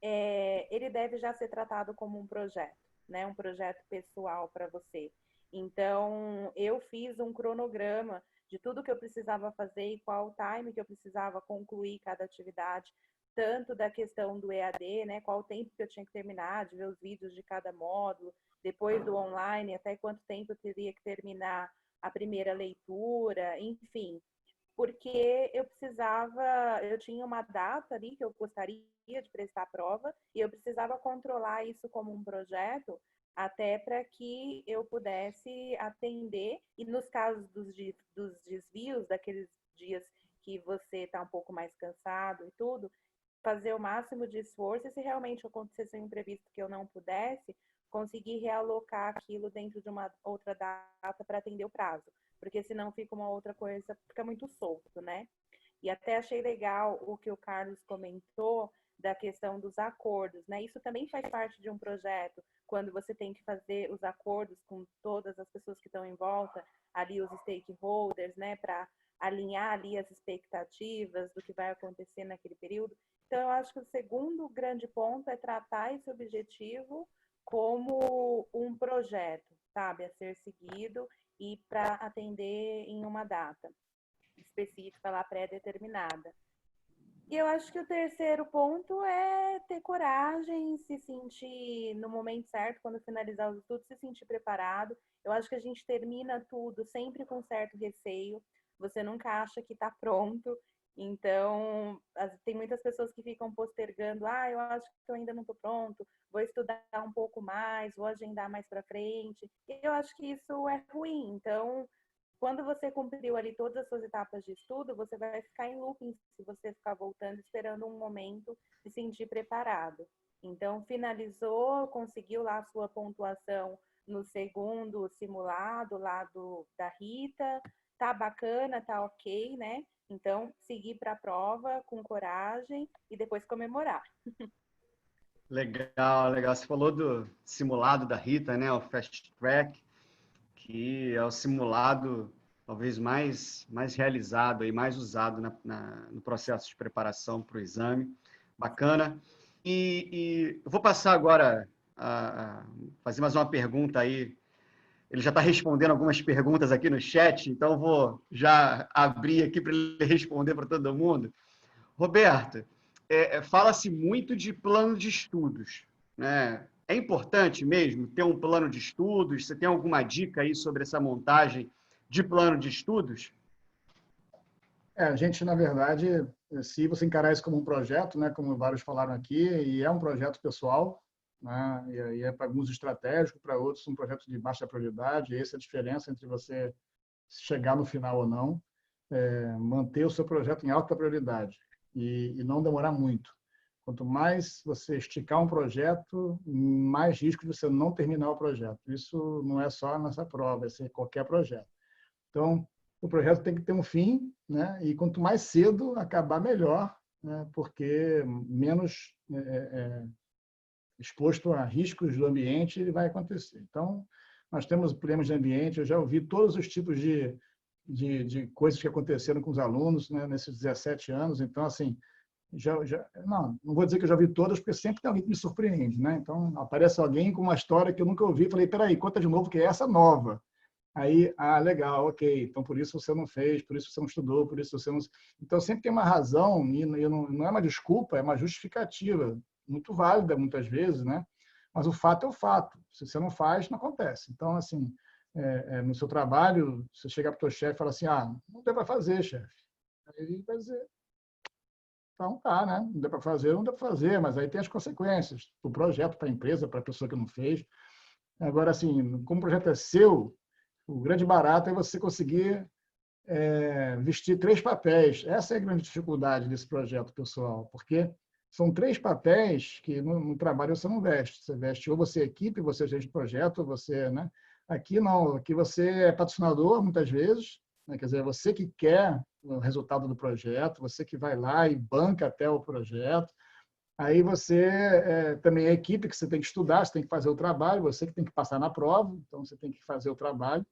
ele deve já ser tratado como um projeto, né? Um projeto pessoal para você. Então, eu fiz um cronograma de tudo que eu precisava fazer e qual o time que eu precisava concluir cada atividade, tanto da questão do EAD, né? Qual o tempo que eu tinha que terminar, de ver os vídeos de cada módulo, depois do online, até quanto tempo eu teria que terminar a primeira leitura, enfim. Porque eu tinha uma data ali que eu gostaria de prestar a prova e eu precisava controlar isso como um projeto até para que eu pudesse atender e nos casos dos desvios, daqueles dias que você está um pouco mais cansado e tudo, fazer o máximo de esforço e se realmente acontecesse um imprevisto que eu não pudesse, conseguir realocar aquilo dentro de uma outra data para atender o prazo, porque senão fica uma outra coisa, fica muito solto, né? E até achei legal o que o Carlos comentou da questão dos acordos, né? Isso também faz parte de um projeto, quando você tem que fazer os acordos com todas as pessoas que estão em volta, ali os stakeholders, né? Para alinhar ali as expectativas do que vai acontecer naquele período. Então, eu acho que o segundo grande ponto é tratar esse objetivo como um projeto, sabe? A ser seguido e para atender em uma data específica, lá pré-determinada. E eu acho que o terceiro ponto é ter coragem, se sentir no momento certo, quando finalizar os estudos, se sentir preparado. Eu acho que a gente termina tudo sempre com certo receio. Você nunca acha que está pronto. Então, tem muitas pessoas que ficam postergando. Eu acho que eu ainda não estou pronto. Vou estudar um pouco mais, vou agendar mais para frente. E eu acho que isso é ruim. Então, quando você cumpriu ali todas as suas etapas de estudo, você vai ficar em looping se você ficar voltando, esperando um momento de se sentir preparado. Então, finalizou, conseguiu lá a sua pontuação no segundo simulado lá da Rita, tá bacana, tá ok, né? Então, seguir para a prova com coragem e depois comemorar. Legal, legal. Você falou do simulado da Rita, né? O Fast Track, que é o simulado talvez mais realizado e mais usado no processo de preparação para o exame. Bacana. E eu vou passar agora a fazer mais uma pergunta aí. Ele já está respondendo algumas perguntas aqui no chat, então vou já abrir aqui para ele responder para todo mundo. Roberto, fala-se muito de plano de estudos, né? É importante mesmo ter um plano de estudos? Você tem alguma dica aí sobre essa montagem de plano de estudos? A gente, na verdade, se você encarar isso como um projeto, né, como vários falaram aqui, e é um projeto pessoal, né, e é para alguns estratégico, para outros um projeto de baixa prioridade, essa é a diferença entre você chegar no final ou não, manter o seu projeto em alta prioridade e não demorar muito. Quanto mais você esticar um projeto, mais risco de você não terminar o projeto. Isso não é só nessa prova, é ser qualquer projeto. Então, o projeto tem que ter um fim, né? E quanto mais cedo acabar, melhor, né? Porque menos exposto a riscos do ambiente ele vai acontecer. Então, nós temos problemas de ambiente, eu já ouvi todos os tipos de coisas que aconteceram com os alunos, né? Nesses 17 anos. Então, assim, não vou dizer que eu já vi todas, porque sempre tem alguém que me surpreende, né? Então, aparece alguém com uma história que eu nunca ouvi, falei, peraí, conta de novo, que é essa nova. Aí, legal, ok. Então, por isso você não fez, por isso você não estudou, por isso você não... Então, sempre tem uma razão, e não é uma desculpa, é uma justificativa, muito válida, muitas vezes, né? Mas o fato é o fato. Se você não faz, não acontece. Então, assim, no seu trabalho, você chega para o teu chefe e fala assim, não deu para fazer, chefe. Aí ele vai dizer, então tá, né? Não deu para fazer, não deu para fazer, mas aí tem as consequências do projeto para a empresa, para a pessoa que não fez. Agora, assim, como o projeto é seu, o grande barato é você conseguir vestir 3 papéis. Essa é a grande dificuldade desse projeto, pessoal, porque são 3 papéis que no trabalho você não veste. Você veste ou você é equipe, você é gerente de projeto, ou você, né? Aqui não, aqui você é patrocinador, muitas vezes, né? Quer dizer, você que quer o resultado do projeto, você que vai lá e banca até o projeto. Aí você também é equipe que você tem que estudar, você tem que fazer o trabalho, você que tem que passar na prova, então você tem que fazer o trabalho.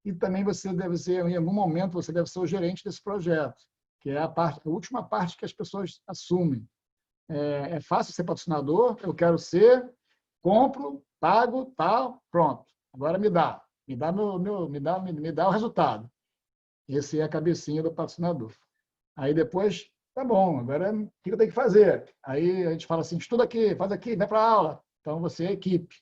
E também você deve ser, em algum momento, você deve ser o gerente desse projeto, que é a última parte que as pessoas assumem. É fácil ser patrocinador, eu quero ser, compro, pago, tal, pronto. Agora me dá o resultado. Esse é a cabecinha do patrocinador. Aí depois, tá bom, agora o que eu tenho que fazer? Aí a gente fala assim, estuda aqui, faz aqui, vai para a aula. Então você é equipe.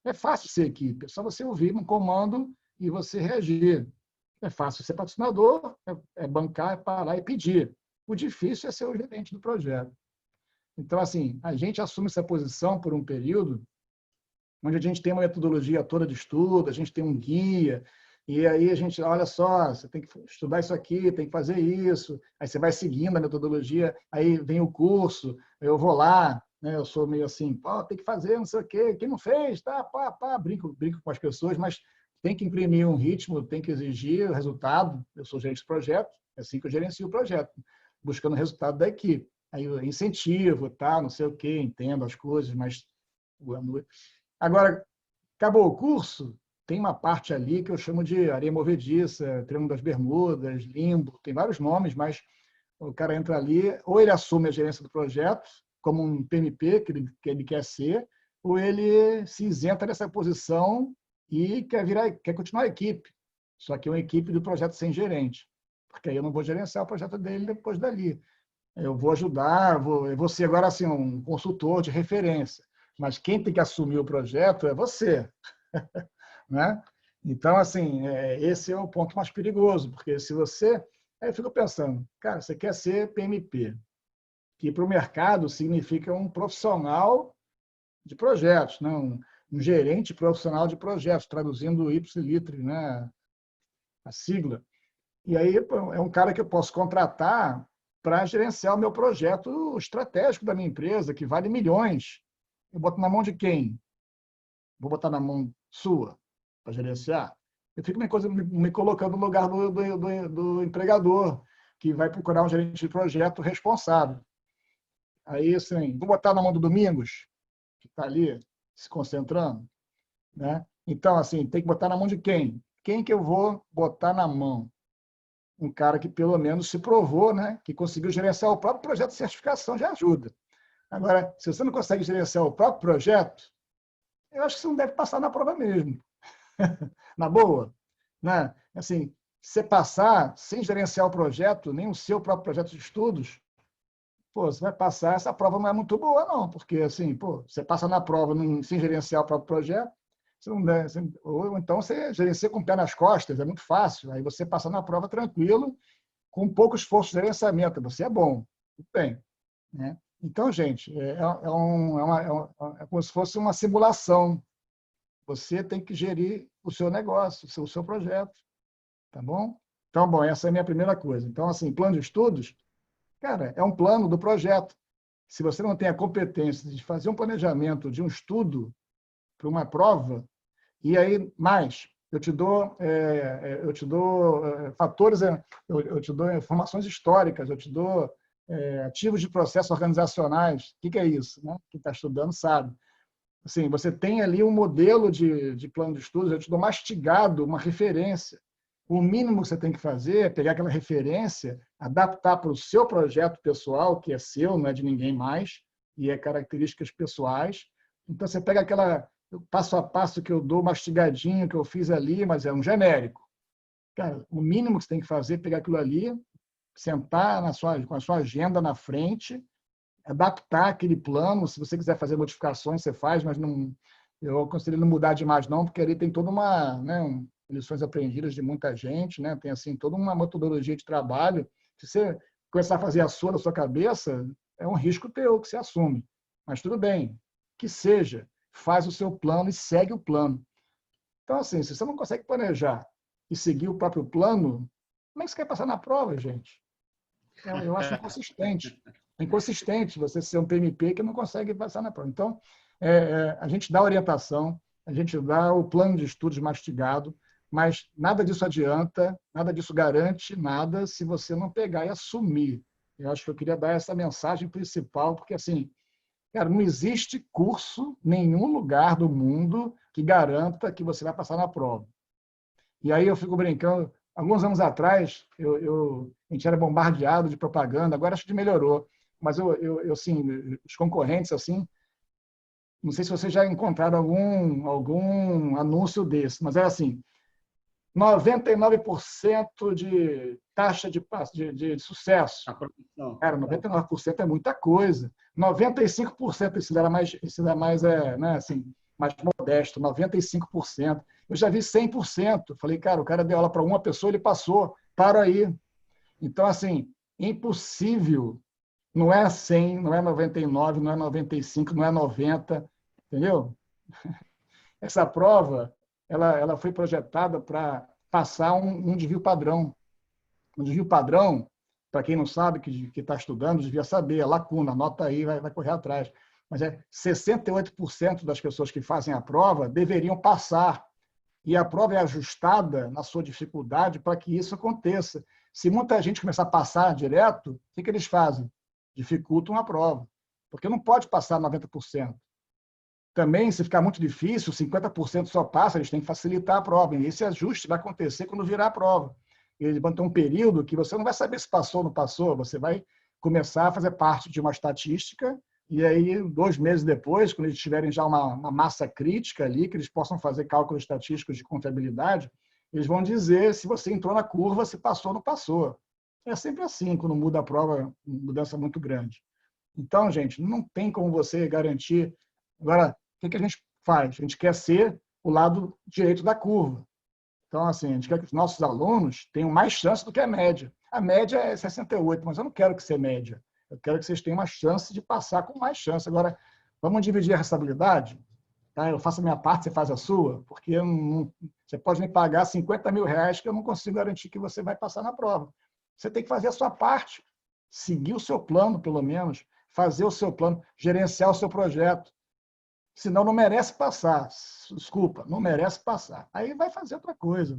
É fácil ser equipe, é só você ouvir um comando e você reagir. É fácil ser patrocinador, é bancar, é parar e pedir. O difícil é ser o gerente do projeto. Então, assim, a gente assume essa posição por um período onde a gente tem uma metodologia toda de estudo, a gente tem um guia, e aí a gente, olha só, você tem que estudar isso aqui, tem que fazer isso, aí você vai seguindo a metodologia, aí vem o curso, eu vou lá, né, eu sou meio assim, tem que fazer não sei o quê, quem não fez, tá, brinco com as pessoas, mas tem que imprimir um ritmo, tem que exigir o resultado, eu sou gerente de projeto, é assim que eu gerencio o projeto, buscando o resultado da equipe. Aí eu incentivo, tá, não sei o quê, entendo as coisas, mas... Agora, acabou o curso, tem uma parte ali que eu chamo de areia movediça, Triângulo das Bermudas, limbo, tem vários nomes, mas o cara entra ali, ou ele assume a gerência do projeto, como um PMP que ele quer ser, ou ele se isenta dessa posição e quer continuar a equipe. Só que é uma equipe do projeto sem gerente, porque aí eu não vou gerenciar o projeto dele depois dali. Eu vou ajudar, eu vou ser agora assim, um consultor de referência, mas quem tem que assumir o projeto é você. Né? Então, assim, esse é o ponto mais perigoso, porque se você... Aí eu fico pensando, cara, você quer ser PMP, que para o mercado significa um profissional de projetos, né? Um gerente profissional de projetos, traduzindo o ipsiliter, né? A sigla. E aí é um cara que eu posso contratar para gerenciar o meu projeto estratégico da minha empresa, que vale milhões. Eu boto na mão de quem? Vou botar na mão sua para gerenciar? Eu fico me colocando no lugar do empregador, que vai procurar um gerente de projeto responsável. Aí, assim, vou botar na mão do Domingos, que está ali se concentrando, né? Então, assim, tem que botar na mão de quem? Quem que eu vou botar na mão? Um cara que pelo menos se provou, né? Que conseguiu gerenciar o próprio projeto de certificação, já ajuda. Agora, se você não consegue gerenciar o próprio projeto, eu acho que você não deve passar na prova mesmo. Na boa, né? Assim, você passar sem gerenciar o projeto, nem o seu próprio projeto de estudos, você vai passar, essa prova não é muito boa, não, porque assim, você passa na prova sem gerenciar o próprio projeto, você não deve, ou então você gerencia com o pé nas costas, é muito fácil, aí você passa na prova tranquilo, com pouco esforço de gerenciamento, você é bom, tudo bem, né? Então, gente, é como se fosse uma simulação. Você tem que gerir o seu negócio, o seu projeto, tá bom? Então, bom, essa é a minha primeira coisa. Então, assim, plano de estudos, cara, é um plano do projeto. Se você não tem a competência de fazer um planejamento de um estudo para uma prova, e aí, mais, eu te dou fatores, eu te dou informações históricas, eu te dou ativos de processos organizacionais. O que é isso? Né? Quem está estudando sabe. Assim, você tem ali um modelo de plano de estudos, eu te dou mastigado, uma referência. O mínimo que você tem que fazer é pegar aquela referência, adaptar para o seu projeto pessoal, que é seu, não é de ninguém mais, e é características pessoais. Então, você pega o passo a passo que eu dou, mastigadinho, que eu fiz ali, mas é um genérico. Cara, o mínimo que você tem que fazer é pegar aquilo ali, sentar com a sua agenda na frente, adaptar aquele plano. Se você quiser fazer modificações, você faz, mas não, eu aconselho não mudar demais, não, porque ali tem toda uma, né, lições aprendidas de muita gente, né? Tem assim toda uma metodologia de trabalho. Se você começar a fazer a sua na sua cabeça, é um risco teu que você assume. Mas tudo bem, que seja, faz o seu plano e segue o plano. Então, assim, se você não consegue planejar e seguir o próprio plano, como é que você quer passar na prova, gente? Eu acho inconsistente. É inconsistente você ser um PMP que não consegue passar na prova. Então, a gente dá orientação, a gente dá o plano de estudos mastigado, mas nada disso adianta, nada disso garante nada se você não pegar e assumir. Eu acho que eu queria dar essa mensagem principal, porque, assim, cara, não existe curso, nenhum lugar do mundo que garanta que você vai passar na prova. E aí eu fico brincando, alguns anos atrás, a gente era bombardeado de propaganda, agora acho que melhorou, mas assim, os concorrentes, assim, não sei se vocês já encontraram algum anúncio desse, mas era assim, 99% de taxa de sucesso. Cara, 99% é muita coisa. 95%, esse era mais né, assim, mais modesto, 95%. Eu já vi 100%. Falei, cara, o cara deu aula para uma pessoa, ele passou, para aí. Então, assim, impossível. Não é 100, não é 99, não é 95, não é 90, entendeu? Essa prova, ela foi projetada para passar um desvio padrão. Um desvio padrão, para quem não sabe, que está estudando, devia saber, a lacuna, anota aí, vai correr atrás. Mas 68% das pessoas que fazem a prova deveriam passar. E a prova é ajustada na sua dificuldade para que isso aconteça. Se muita gente começar a passar direto, o que eles fazem? Dificultam a prova. Porque não pode passar 90%. Também, se ficar muito difícil, 50% só passa, eles têm que facilitar a prova. E esse ajuste vai acontecer quando virar a prova. Eles vão ter um período que você não vai saber se passou ou não passou, você vai começar a fazer parte de uma estatística, e aí, 2 meses depois, quando eles tiverem já uma massa crítica ali, que eles possam fazer cálculos estatísticos de confiabilidade, eles vão dizer se você entrou na curva, se passou ou não passou. É sempre assim, quando muda a prova, mudança muito grande. Então, gente, não tem como você garantir. Agora, o que a gente faz? A gente quer ser o lado direito da curva. Então, assim, a gente quer que os nossos alunos tenham mais chance do que a média. A média é 68, mas eu não quero que seja média. Eu quero que vocês tenham uma chance de passar com mais chance. Agora, vamos dividir a responsabilidade? Tá? Eu faço a minha parte, você faz a sua, porque você pode me pagar 50 mil reais que eu não consigo garantir que você vai passar na prova. Você tem que fazer a sua parte, seguir o seu plano, pelo menos, fazer o seu plano, gerenciar o seu projeto. Senão não merece passar. Desculpa, não merece passar. Aí vai fazer outra coisa,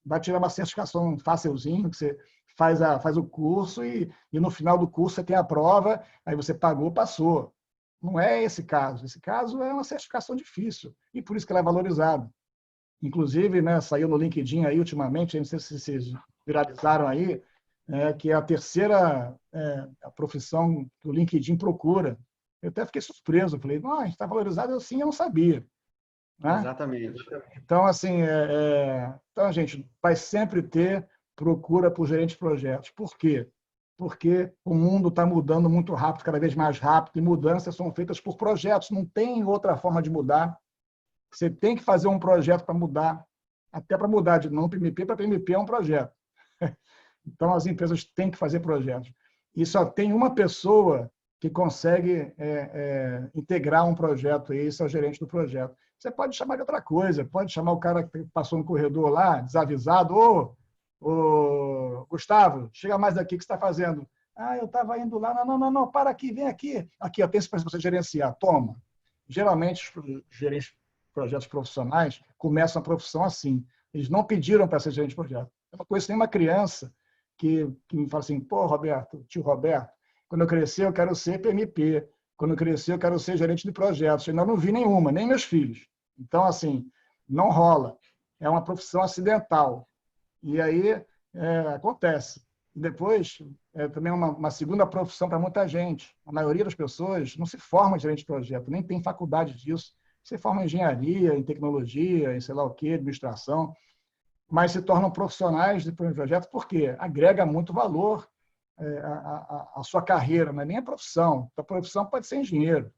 vai tirar uma certificação facilzinho, que você faz o curso e no final do curso você tem a prova, aí você pagou, passou. Não é esse caso. Esse caso é uma certificação difícil e por isso que ela é valorizada. Inclusive, né, saiu no LinkedIn aí ultimamente, não sei se vocês viralizaram aí, que é a terceira a profissão que o LinkedIn procura. Eu até fiquei surpreso, falei, a gente está valorizado assim, eu não sabia. Né? Exatamente. Então, assim, então, a gente vai sempre ter procura por gerente de projetos. Por quê? Porque o mundo está mudando muito rápido, cada vez mais rápido, e mudanças são feitas por projetos, não tem outra forma de mudar. Você tem que fazer um projeto para mudar, até para mudar de não PMP para PMP é um projeto. Então, as empresas têm que fazer projetos. E só tem uma pessoa que consegue integrar um projeto, e esse é o gerente do projeto. Você pode chamar de outra coisa, pode chamar o cara que passou no corredor lá, desavisado, ô, Gustavo, chega mais daqui, o que você está fazendo? Eu estava indo lá, não, para aqui, vem aqui. Aqui, tem isso para você gerenciar, toma. Geralmente, os gerentes de projetos profissionais começam a profissão assim. Eles não pediram para ser gerente de projeto. Eu não conheço nenhuma criança que me fala assim, pô, Roberto, tio Roberto, quando eu crescer, eu quero ser PMP. Quando eu crescer, eu quero ser gerente de projetos. Eu ainda não vi nenhuma, nem meus filhos. Então, assim, não rola. É uma profissão acidental. E aí acontece. Depois, também uma segunda profissão para muita gente. A maioria das pessoas não se forma gerente de projeto, nem tem faculdade disso. Você forma em engenharia, em tecnologia, em sei lá o quê, administração, mas se tornam profissionais de projeto porque agrega muito valor à sua carreira, não é nem a profissão. A profissão pode ser engenheiro,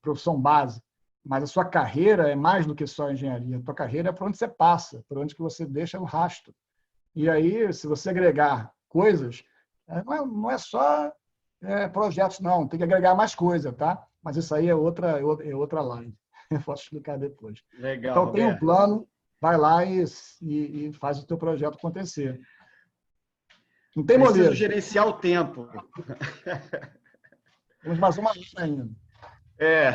profissão base, mas a sua carreira é mais do que só engenharia. A tua carreira é por onde você passa, por onde que você deixa o rastro. E aí, se você agregar coisas, não é só projetos, não. Tem que agregar mais coisa, tá? Mas isso aí é outra live. Eu posso explicar depois. Legal, Então, tem um Roberto. plano, vai lá e faz o teu projeto acontecer. Não tem Preciso molejo. gerenciar o tempo. Temos mais uma lista ainda. É.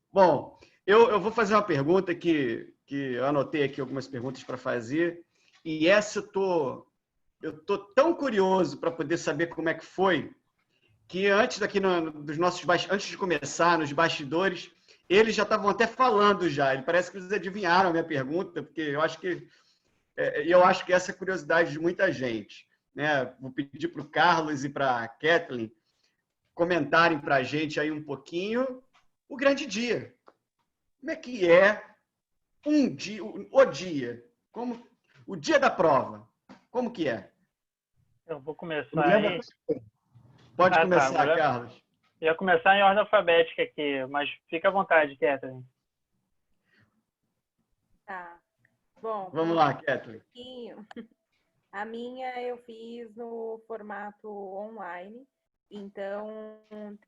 Bom, eu vou fazer uma pergunta que eu anotei aqui algumas perguntas para fazer. E essa eu tô tão curioso para poder saber como é que foi, que antes antes de começar, nos bastidores, eles já estavam até falando já. Parece que eles adivinharam a minha pergunta, porque eu acho que essa é a curiosidade de muita gente, né? Vou pedir para o Carlos e para a Kathleen comentarem para a gente aí um pouquinho o grande dia. Como é que é um dia, o dia? O dia da prova? Como que é? Eu vou começar aí. Pode começar, tá. Carlos. Eu ia começar em ordem alfabética aqui, mas fica à vontade, Kathleen. Tá. Bom, Vamos lá, Kathleen. A minha eu fiz no formato online, então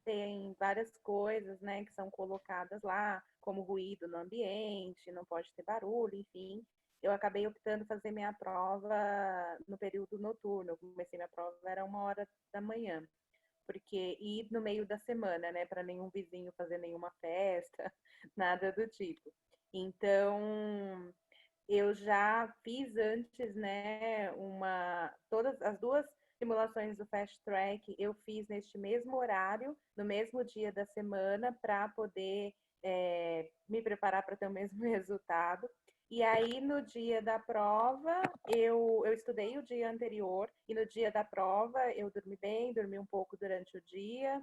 tem várias coisas, né, que são colocadas lá, como ruído no ambiente, não pode ter barulho, enfim. Eu acabei optando fazer minha prova no período noturno. Eu comecei minha prova, era 1h da manhã, porque ir no meio da semana, né, para nenhum vizinho fazer nenhuma festa, nada do tipo. Então, eu já fiz antes, né, todas as duas simulações do Fast Track eu fiz neste mesmo horário, no mesmo dia da semana, para poder me preparar para ter o mesmo resultado. E aí, no dia da prova, eu estudei o dia anterior, e no dia da prova eu dormi bem, dormi um pouco durante o dia,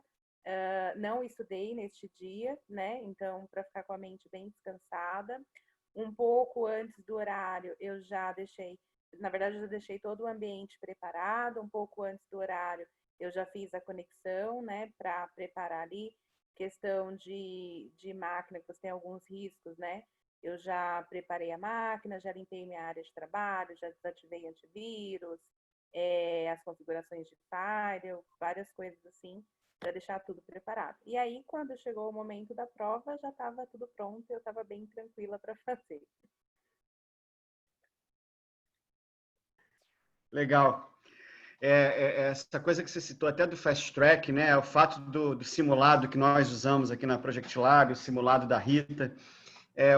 não estudei neste dia, né, então, para ficar com a mente bem descansada. Um pouco antes do horário, eu já deixei todo o ambiente preparado. Um pouco antes do horário, eu já fiz a conexão, né, para preparar ali. Questão de máquina, que você tem alguns riscos, né? Eu já preparei a máquina, já limpei minha área de trabalho, já desativei antivírus, as configurações de firewall, várias coisas assim, para deixar tudo preparado. E aí, quando chegou o momento da prova, já estava tudo pronto, eu estava bem tranquila para fazer. Legal. Essa coisa que você citou até do Fast Track, né? O fato do simulado que nós usamos aqui na Project Lab, o simulado da Rita,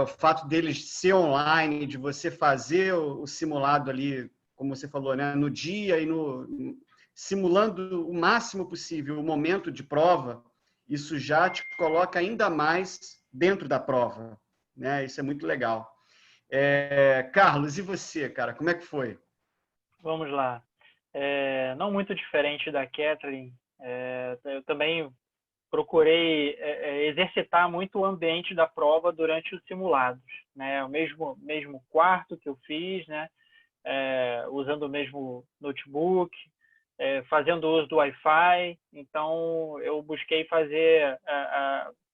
o fato deles ser online, de você fazer o simulado ali, como você falou, né? No dia e simulando o máximo possível o momento de prova, isso já te coloca ainda mais dentro da prova, né? Isso é muito legal. Carlos, e você, cara? Como é que foi? Vamos lá. Não muito diferente da Kathleen. Eu também procurei exercitar muito o ambiente da prova durante os simulados, né? O mesmo quarto que eu fiz, né? Usando o mesmo notebook, fazendo uso do Wi-Fi. Então, eu busquei fazer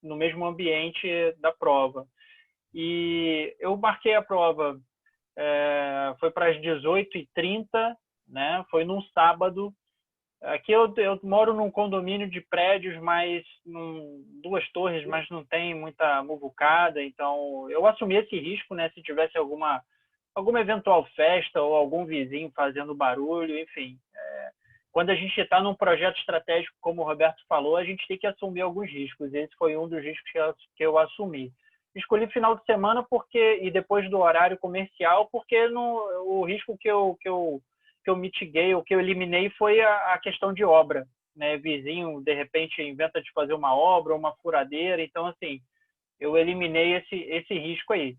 no mesmo ambiente da prova. E eu marquei a prova, foi para as 18h30, né? Foi num sábado. Aqui eu moro num condomínio de prédios, mas duas torres, mas não tem muita muvucada, então eu assumi esse risco, né? Se tivesse alguma eventual festa ou algum vizinho fazendo barulho, enfim. Quando a gente está num projeto estratégico, como o Roberto falou, a gente tem que assumir alguns riscos. Esse foi um dos riscos que eu assumi. Escolhi final de semana e depois do horário comercial, porque o risco que eu mitiguei, o que eu eliminei foi a questão de obra, né? Vizinho, de repente, inventa de fazer uma obra, uma furadeira. Então, assim, eu eliminei esse risco aí.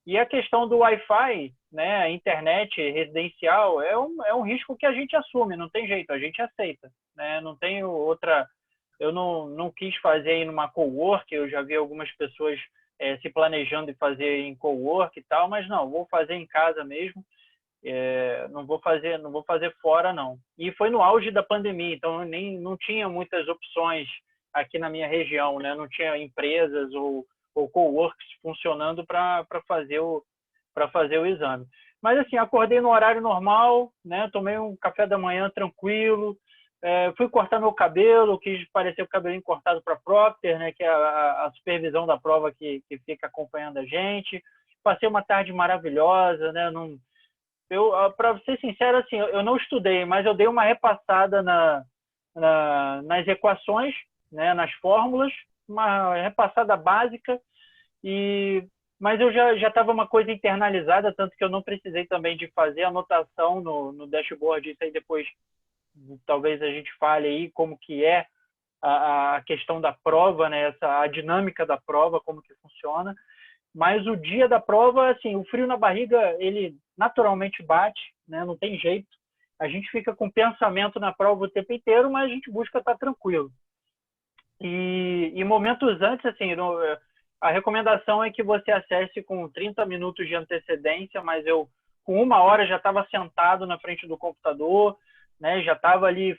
E a questão do Wi-Fi, né? A internet residencial é um risco que a gente assume, não tem jeito, a gente aceita, né? Não tem outra... Eu não quis fazer aí numa cowork, eu já vi algumas pessoas se planejando em fazer em cowork e tal, mas não, vou fazer em casa mesmo. Não vou fazer fora, não. E foi no auge da pandemia, então não tinha muitas opções aqui na minha região, né? Não tinha empresas ou coworks funcionando para fazer o exame. Mas assim, acordei no horário normal, né? Tomei um café da manhã tranquilo, fui cortar meu cabelo, quis parecer o cabelinho cortado para a Procter, né? Que é a supervisão da prova que fica acompanhando a gente. Passei uma tarde maravilhosa, né? Para ser sincero, assim, eu não estudei, mas eu dei uma repassada nas equações, né? Nas fórmulas, uma repassada básica, mas eu já estava uma coisa internalizada, tanto que eu não precisei também de fazer anotação no dashboard. Isso aí depois talvez a gente fale aí como que é a questão da prova, né? A dinâmica da prova, como que funciona. Mas o dia da prova, assim, o frio na barriga, ele naturalmente bate, né? Não tem jeito. A gente fica com pensamento na prova o tempo inteiro, mas a gente busca estar tranquilo. E momentos antes, assim, a recomendação é que você acesse com 30 minutos de antecedência, mas eu, com 1 hora, já estava sentado na frente do computador, né? Já estava ali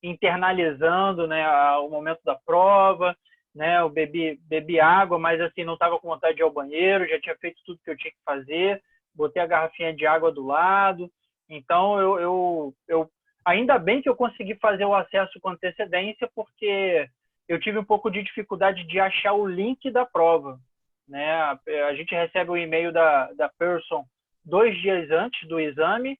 internalizando, né, o momento da prova, né? Eu bebi água, mas assim, não estava com vontade de ir ao banheiro, já tinha feito tudo que eu tinha que fazer, botei a garrafinha de água do lado. Então, eu ainda bem que eu consegui fazer o acesso com antecedência, porque eu tive um pouco de dificuldade de achar o link da prova, né? A gente recebe o e-mail da Pearson 2 dias antes do exame,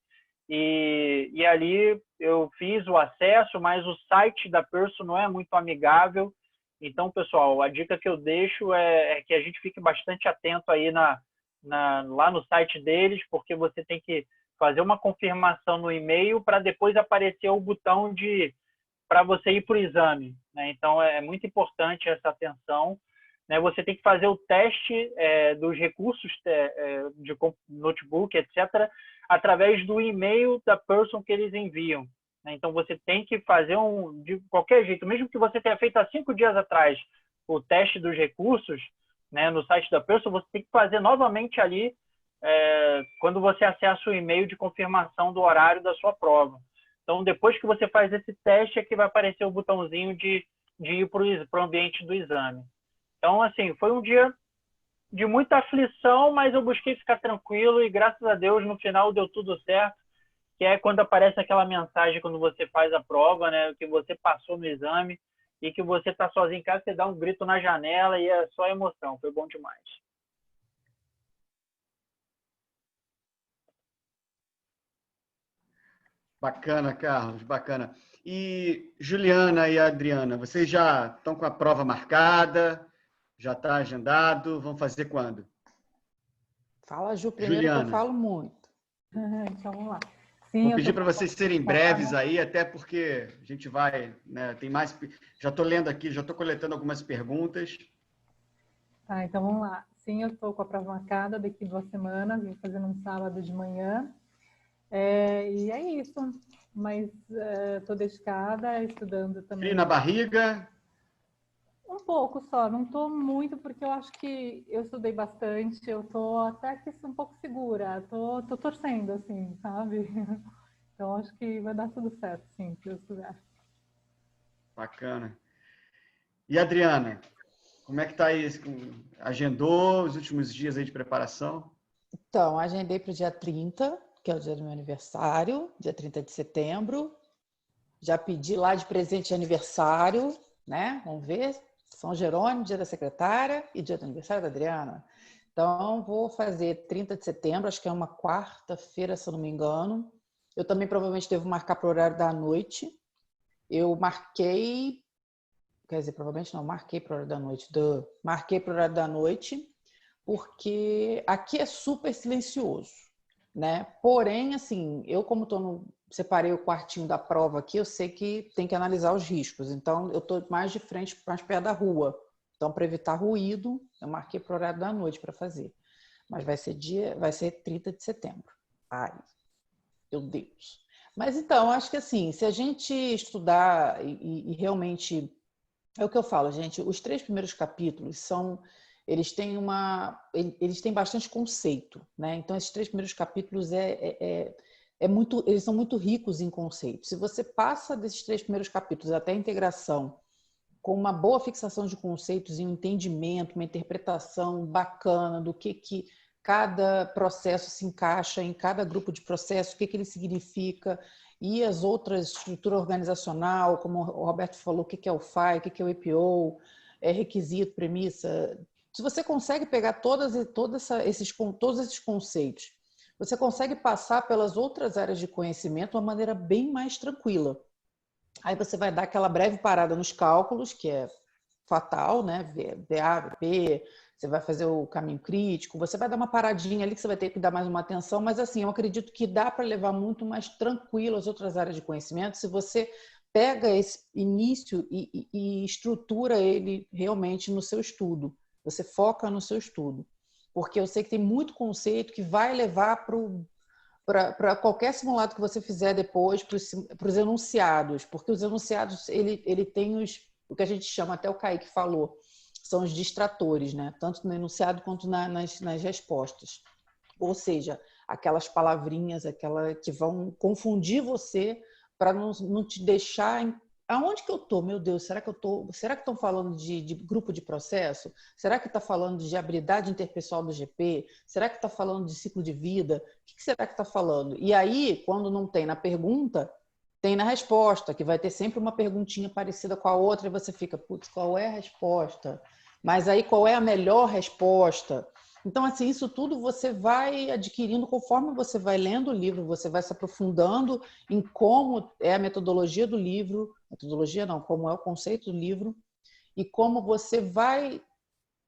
e ali eu fiz o acesso, mas o site da Pearson não é muito amigável. Então, pessoal, a dica que eu deixo é que a gente fique bastante atento aí lá no site deles, porque você tem que fazer uma confirmação no e-mail para depois aparecer o botão para você ir para o exame, né? Então, é muito importante essa atenção, né? Você tem que fazer o teste dos recursos de notebook, etc., através do e-mail da Pearson que eles enviam. Então, você tem que fazer de qualquer jeito, mesmo que você tenha feito há 5 dias atrás o teste dos recursos, né, no site da Pearson, você tem que fazer novamente ali quando você acessa o e-mail de confirmação do horário da sua prova. Então, depois que você faz esse teste, é que vai aparecer o botãozinho de ir para o ambiente do exame. Então, assim, foi um dia de muita aflição, mas eu busquei ficar tranquilo e, graças a Deus, no final deu tudo certo, que é quando aparece aquela mensagem quando você faz a prova, né, que você passou no exame e que você está sozinho em casa, você dá um grito na janela e é só emoção. Foi bom demais. Bacana, Carlos, bacana. E Juliana e Adriana, vocês já estão com a prova marcada? Já está agendado? Vão fazer quando? Fala, Ju, primeiro que eu falo muito. Então, vamos lá. Sim, Vou pedir para vocês serem breves aí, até porque a gente vai, né, tem mais. Já estou lendo aqui, já estou coletando algumas perguntas. Tá, então vamos lá. Sim, eu estou com a prova marcada daqui 2 semanas, vou fazer num sábado de manhã. E é isso. Mas estou dedicada, estudando também. Frio na barriga? Um pouco só, não estou muito, porque eu acho que eu estudei bastante, eu estou até que um pouco segura, estou torcendo, assim, sabe? Então, acho que vai dar tudo certo, sim, se eu estudar. Bacana. E Adriana, como é que está aí? Agendou os últimos dias aí de preparação? Então, agendei para o dia 30, que é o dia do meu aniversário, dia 30 de setembro. Já pedi lá de presente de aniversário, né? Vamos ver. São Jerônimo, dia da secretária e dia do aniversário da Adriana. Então, vou fazer 30 de setembro, acho que é uma quarta-feira, se eu não me engano. Eu também provavelmente devo marcar para o horário da noite. Eu marquei, quer dizer, provavelmente não, marquei para o horário da noite. Marquei para o horário da noite, porque aqui é super silencioso, né? Porém, assim, eu como separei o quartinho da prova aqui, eu sei que tem que analisar os riscos. Então, eu estou mais de frente, mais perto da rua. Então, para evitar ruído, eu marquei para o horário da noite para fazer. Mas vai ser 30 de setembro. Ai, meu Deus. Mas então, acho que assim, se a gente estudar e realmente... É o que eu falo, gente, os 3 primeiros capítulos são eles têm bastante conceito, né? Então, esses 3 primeiros capítulos eles são muito ricos em conceitos. Se você passa desses 3 primeiros capítulos até a integração, com uma boa fixação de conceitos e um entendimento, uma interpretação bacana do que cada processo se encaixa em cada grupo de processo, o que ele significa, e as outras, estrutura organizacional, como o Roberto falou, o que é o FI, o que é o EPO, requisito, premissa. Se você consegue pegar todos esses conceitos, você consegue passar pelas outras áreas de conhecimento de uma maneira bem mais tranquila. Aí você vai dar aquela breve parada nos cálculos, que é fatal, né? VA, VP, você vai fazer o caminho crítico, você vai dar uma paradinha ali que você vai ter que dar mais uma atenção, mas assim, eu acredito que dá para levar muito mais tranquilo as outras áreas de conhecimento se você pega esse início e estrutura ele realmente no seu estudo. Você foca no seu estudo. Porque eu sei que tem muito conceito que vai levar para qualquer simulado que você fizer depois, para os enunciados. Porque os enunciados, ele tem o que a gente chama, até o Kaique falou, são os distratores, né? Tanto no enunciado quanto nas respostas. Ou seja, aquelas palavrinhas que vão confundir você para não te deixar... Aonde que eu estou? Meu Deus, será que estão falando de grupo de processo? Será que está falando de habilidade interpessoal do GP? Será que está falando de ciclo de vida? O que será que está falando? E aí, quando não tem na pergunta, tem na resposta, que vai ter sempre uma perguntinha parecida com a outra, e você fica, putz, qual é a resposta? Mas aí, qual é a melhor resposta? Então, assim, isso tudo você vai adquirindo conforme você vai lendo o livro, você vai se aprofundando em como é a metodologia do livro, metodologia não, como é o conceito do livro, e como você vai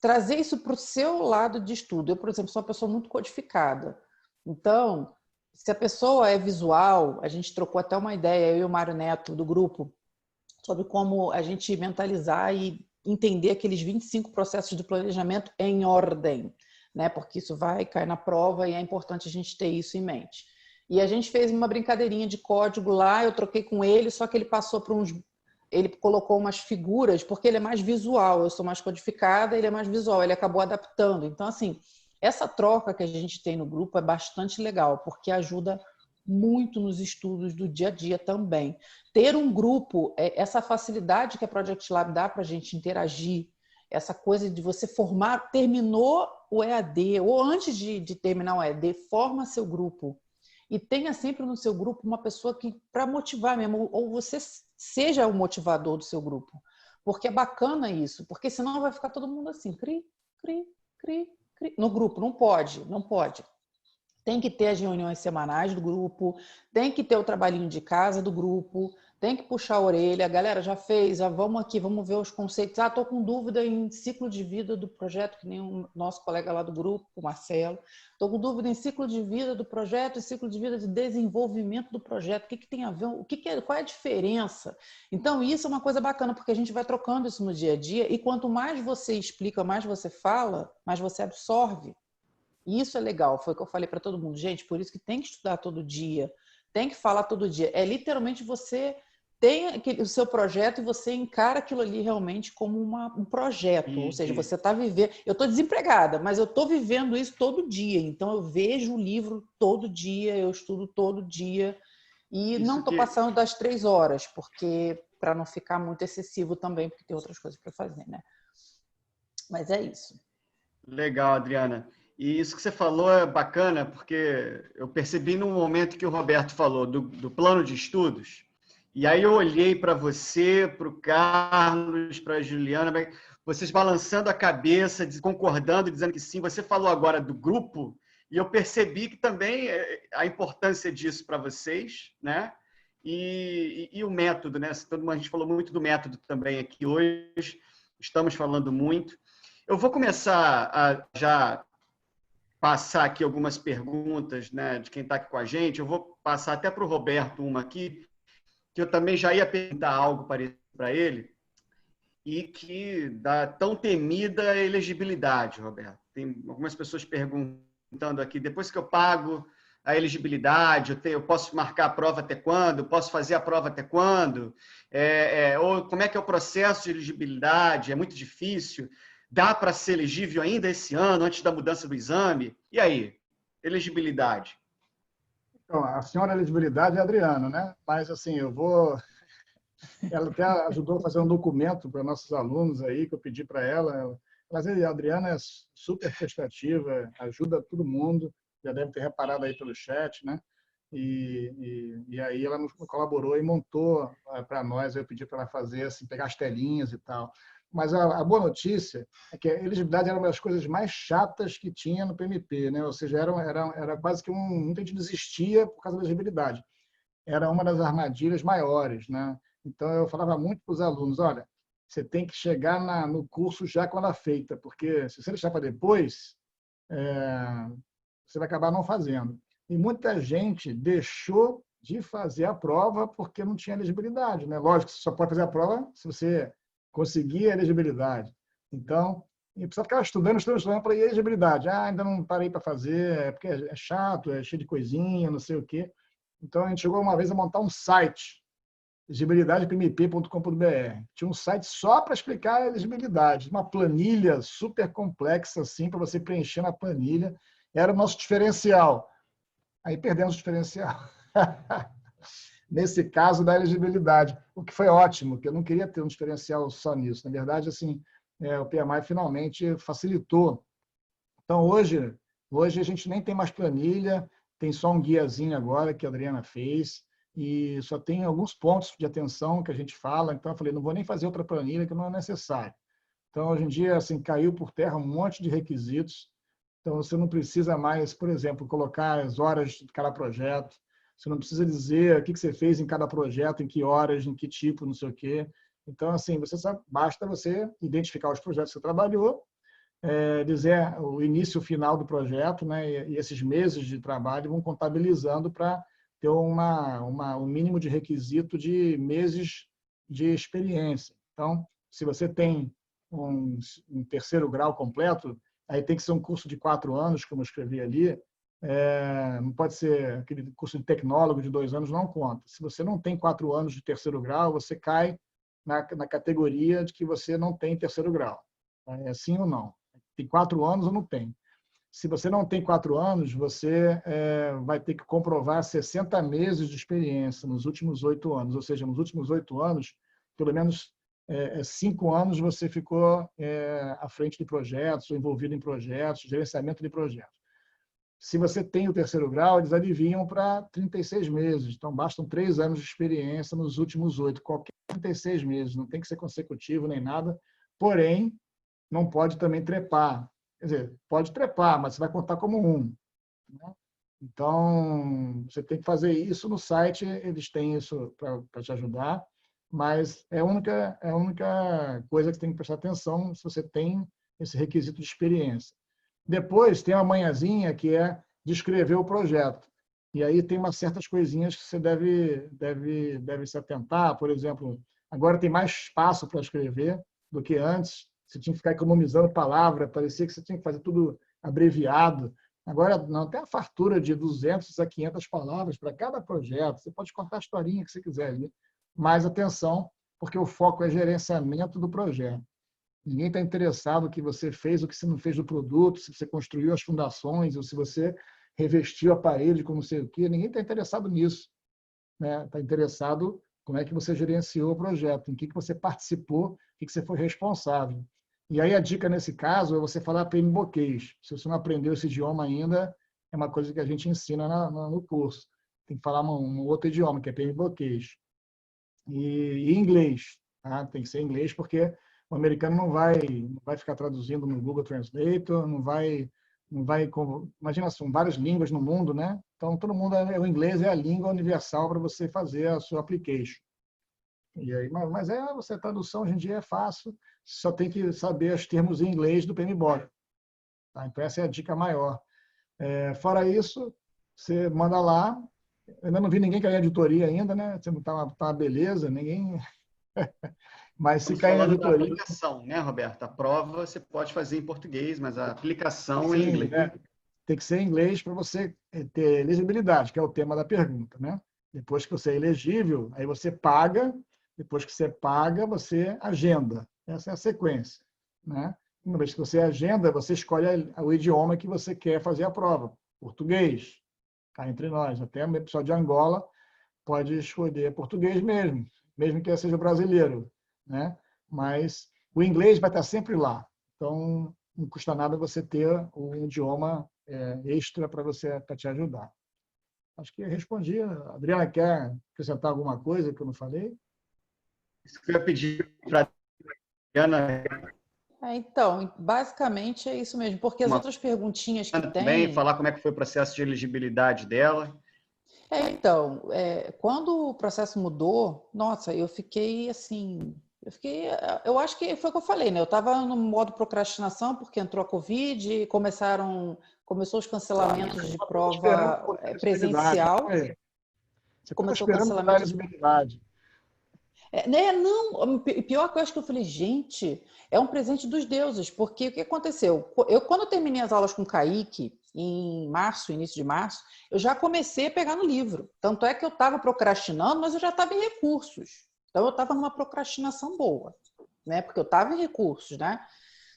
trazer isso para o seu lado de estudo. Eu, por exemplo, sou uma pessoa muito codificada. Então, se a pessoa é visual, a gente trocou até uma ideia, eu e o Mário Neto, do grupo, sobre como a gente mentalizar e entender aqueles 25 processos de planejamento em ordem, né? Porque isso vai cair na prova e é importante a gente ter isso em mente. E a gente fez uma brincadeirinha de código lá, eu troquei com ele, só que ele passou por ele colocou umas figuras, porque ele é mais visual, eu sou mais codificada, ele é mais visual, ele acabou adaptando. Então, assim, essa troca que a gente tem no grupo é bastante legal, porque ajuda muito nos estudos do dia a dia também. Ter um grupo, essa facilidade que a Project Lab dá para a gente interagir, essa coisa de você formar, terminou o EAD, ou antes de terminar o EAD, forma seu grupo. E tenha sempre no seu grupo uma pessoa que, para motivar mesmo, ou você seja o motivador do seu grupo. Porque é bacana isso, porque senão vai ficar todo mundo assim, cri, cri, cri, cri. No grupo, não pode. Tem que ter as reuniões semanais do grupo, tem que ter o trabalhinho de casa do grupo, tem que puxar a orelha. Galera, já fez, vamos aqui, vamos ver os conceitos. Estou com dúvida em ciclo de vida do projeto, que nem o nosso colega lá do grupo, o Marcelo. Estou com dúvida em ciclo de vida do projeto e ciclo de vida de desenvolvimento do projeto. O que tem a ver? Qual é a diferença? Então, isso é uma coisa bacana, porque a gente vai trocando isso no dia a dia e quanto mais você explica, mais você fala, mais você absorve. E isso é legal, foi o que eu falei para todo mundo. Gente, por isso que tem que estudar todo dia, tem que falar todo dia. É literalmente você tem o seu projeto e você encara aquilo ali realmente como um projeto. Ou seja, você está vivendo... Eu estou desempregada, mas eu estou vivendo isso todo dia. Então, eu vejo o livro todo dia, eu estudo todo dia. E não estou passando das 3 horas, porque para não ficar muito excessivo também, porque tem outras coisas para fazer, né? Mas é isso. Legal, Adriana. E isso que você falou é bacana, porque eu percebi no momento que o Roberto falou do plano de estudos, e aí eu olhei para você, para o Carlos, para a Juliana, vocês balançando a cabeça, concordando, dizendo que sim. Você falou agora do grupo, e eu percebi que também a importância disso para vocês, né? E o método, né? A gente falou muito do método também aqui hoje, estamos falando muito. Eu vou começar a já passar aqui algumas perguntas, né, de quem está aqui com a gente. Eu vou passar até para o Roberto uma aqui, que eu também já ia perguntar algo parecido para ele, e que dá tão temida elegibilidade, Roberto. Tem algumas pessoas perguntando aqui, depois que eu pago a elegibilidade, eu posso marcar a prova até quando? Posso fazer a prova até quando? Ou como é que é o processo de elegibilidade? É muito difícil? Dá para ser elegível ainda esse ano, antes da mudança do exame? E aí? Elegibilidade? Então, a senhora elegibilidade é a Adriana, né? Mas, assim, eu vou... Ela até ajudou a fazer um documento para nossos alunos aí, que eu pedi para ela. Mas a Adriana é super prestativa, ajuda todo mundo, já deve ter reparado aí pelo chat, né? E aí ela nos colaborou e montou para nós. Eu pedi para ela fazer, assim, pegar as telinhas e tal. Mas a boa notícia é que a elegibilidade era uma das coisas mais chatas que tinha no PMP, né? Ou seja, era quase que muita gente desistia por causa da elegibilidade. Era uma das armadilhas maiores, né? Então eu falava muito para os alunos, olha, você tem que chegar no curso já com ela feita, porque se você deixar para depois, você vai acabar não fazendo. E muita gente deixou de fazer a prova porque não tinha elegibilidade, né? Lógico, você só pode fazer a prova se você conseguir a elegibilidade. Então, eu precisava ficar estudando para ir a elegibilidade. Ainda não parei para fazer, porque é chato, é cheio de coisinha, não sei o quê. Então, a gente chegou uma vez a montar um site, elegibilidadepmp.com.br. Tinha um site só para explicar a elegibilidade, uma planilha super complexa, assim, para você preencher na planilha. Era o nosso diferencial. Aí perdemos o diferencial. Nesse caso da elegibilidade, o que foi ótimo, porque eu não queria ter um diferencial só nisso. Na verdade, assim, o PMI finalmente facilitou. Então, hoje a gente nem tem mais planilha, tem só um guiazinho agora que a Adriana fez, e só tem alguns pontos de atenção que a gente fala. Então, eu falei, não vou nem fazer outra planilha que não é necessário. Então, hoje em dia, assim, caiu por terra um monte de requisitos. Então, você não precisa mais, por exemplo, colocar as horas de cada projeto. Você não precisa dizer o que você fez em cada projeto, em que horas, em que tipo, não sei o quê. Então, assim, basta você identificar os projetos que você trabalhou, dizer o início e o final do projeto, né? E esses meses de trabalho vão contabilizando para ter um mínimo de requisito de meses de experiência. Então, se você tem um terceiro grau completo, aí tem que ser um curso de 4 anos, como eu escrevi ali. Não pode ser aquele curso de tecnólogo de 2 anos, não conta. Se você não tem 4 anos de terceiro grau, você cai na categoria de que você não tem terceiro grau. É sim ou não? Tem 4 anos ou não tem? Se você não tem 4 anos, você vai ter que comprovar 60 meses de experiência nos últimos 8 anos. Ou seja, nos últimos 8 anos, pelo menos 5 anos você ficou à frente de projetos, ou envolvido em projetos, gerenciamento de projetos. Se você tem o terceiro grau, eles aliviam para 36 meses. Então, bastam 3 anos de experiência nos últimos 8, qualquer 36 meses. Não tem que ser consecutivo nem nada. Porém, não pode também trepar. Quer dizer, pode trepar, mas você vai contar como 1. Né? Então, você tem que fazer isso no site, eles têm isso para te ajudar, mas é a única coisa que você tem que prestar atenção se você tem esse requisito de experiência. Depois, tem uma manhãzinha que é descrever o projeto. E aí tem umas certas coisinhas que você deve se atentar. Por exemplo, agora tem mais espaço para escrever do que antes. Você tinha que ficar economizando palavra, parecia que você tinha que fazer tudo abreviado. Agora, não, tem a fartura de 200 a 500 palavras para cada projeto. Você pode contar a historinha que você quiser ali. Mas atenção, porque o foco é gerenciamento do projeto. Ninguém está interessado no que você fez, o que você não fez do produto, se você construiu as fundações, ou se você revestiu a parede com não sei o quê. Ninguém está interessado nisso. Está interessado como é que você gerenciou o projeto, em que você participou, em que você foi responsável. E aí a dica nesse caso é você falar PMBOK. Se você não aprendeu esse idioma ainda, é uma coisa que a gente ensina no curso. Tem que falar um outro idioma, que é PMBOK. E inglês. Tá? Tem que ser inglês, porque o americano não vai ficar traduzindo no Google Translator, não vai imagina, são várias línguas no mundo, né? Então todo mundo, o inglês é a língua universal para você fazer a sua application. E aí, mas a tradução hoje em dia é fácil, só tem que saber os termos em inglês do PMBOK. Tá? Então essa é a dica maior. Fora isso, você manda lá. Eu ainda não vi ninguém cair em editoria ainda, né? Você não tá uma beleza, ninguém. Mas se cair em editoria. Da aplicação, né, Roberto? A prova você pode fazer em português, mas a aplicação é em inglês. Tem que ser em inglês para você ter elegibilidade, que é o tema da pergunta, né? Depois que você é elegível, aí você paga. Depois que você paga, você agenda. Essa é a sequência, né? uma vez que você agenda, você escolhe o idioma que você quer fazer a prova. Português, cá entre nós. Até o pessoal de Angola pode escolher português mesmo, mesmo que seja brasileiro, né? Mas o inglês vai estar sempre lá. Então, não custa nada você ter um idioma extra para te ajudar. Acho que eu respondi. A Adriana quer acrescentar alguma coisa que eu não falei? Isso que eu ia pedir para a Adriana Então, basicamente é isso mesmo, porque as outras perguntinhas que também tem. falar como é que foi o processo de elegibilidade dela. Quando o processo mudou, nossa, eu fiquei assim, eu acho que foi o que eu falei, né? Eu estava no modo procrastinação porque entrou a Covid, começou os cancelamentos de Esperando prova por elegibilidade. presencial, Você estava começou o esperando por cancelamento. elegibilidade. Né? Não, pior que eu acho que eu falei, gente, é um presente dos deuses, porque o que aconteceu? Quando eu terminei as aulas com o Kaique, em março, início de março, eu já comecei a pegar no livro. Tanto é que eu estava procrastinando, mas eu já estava em recursos. Então, eu estava numa procrastinação boa, né? Porque eu estava em recursos, né?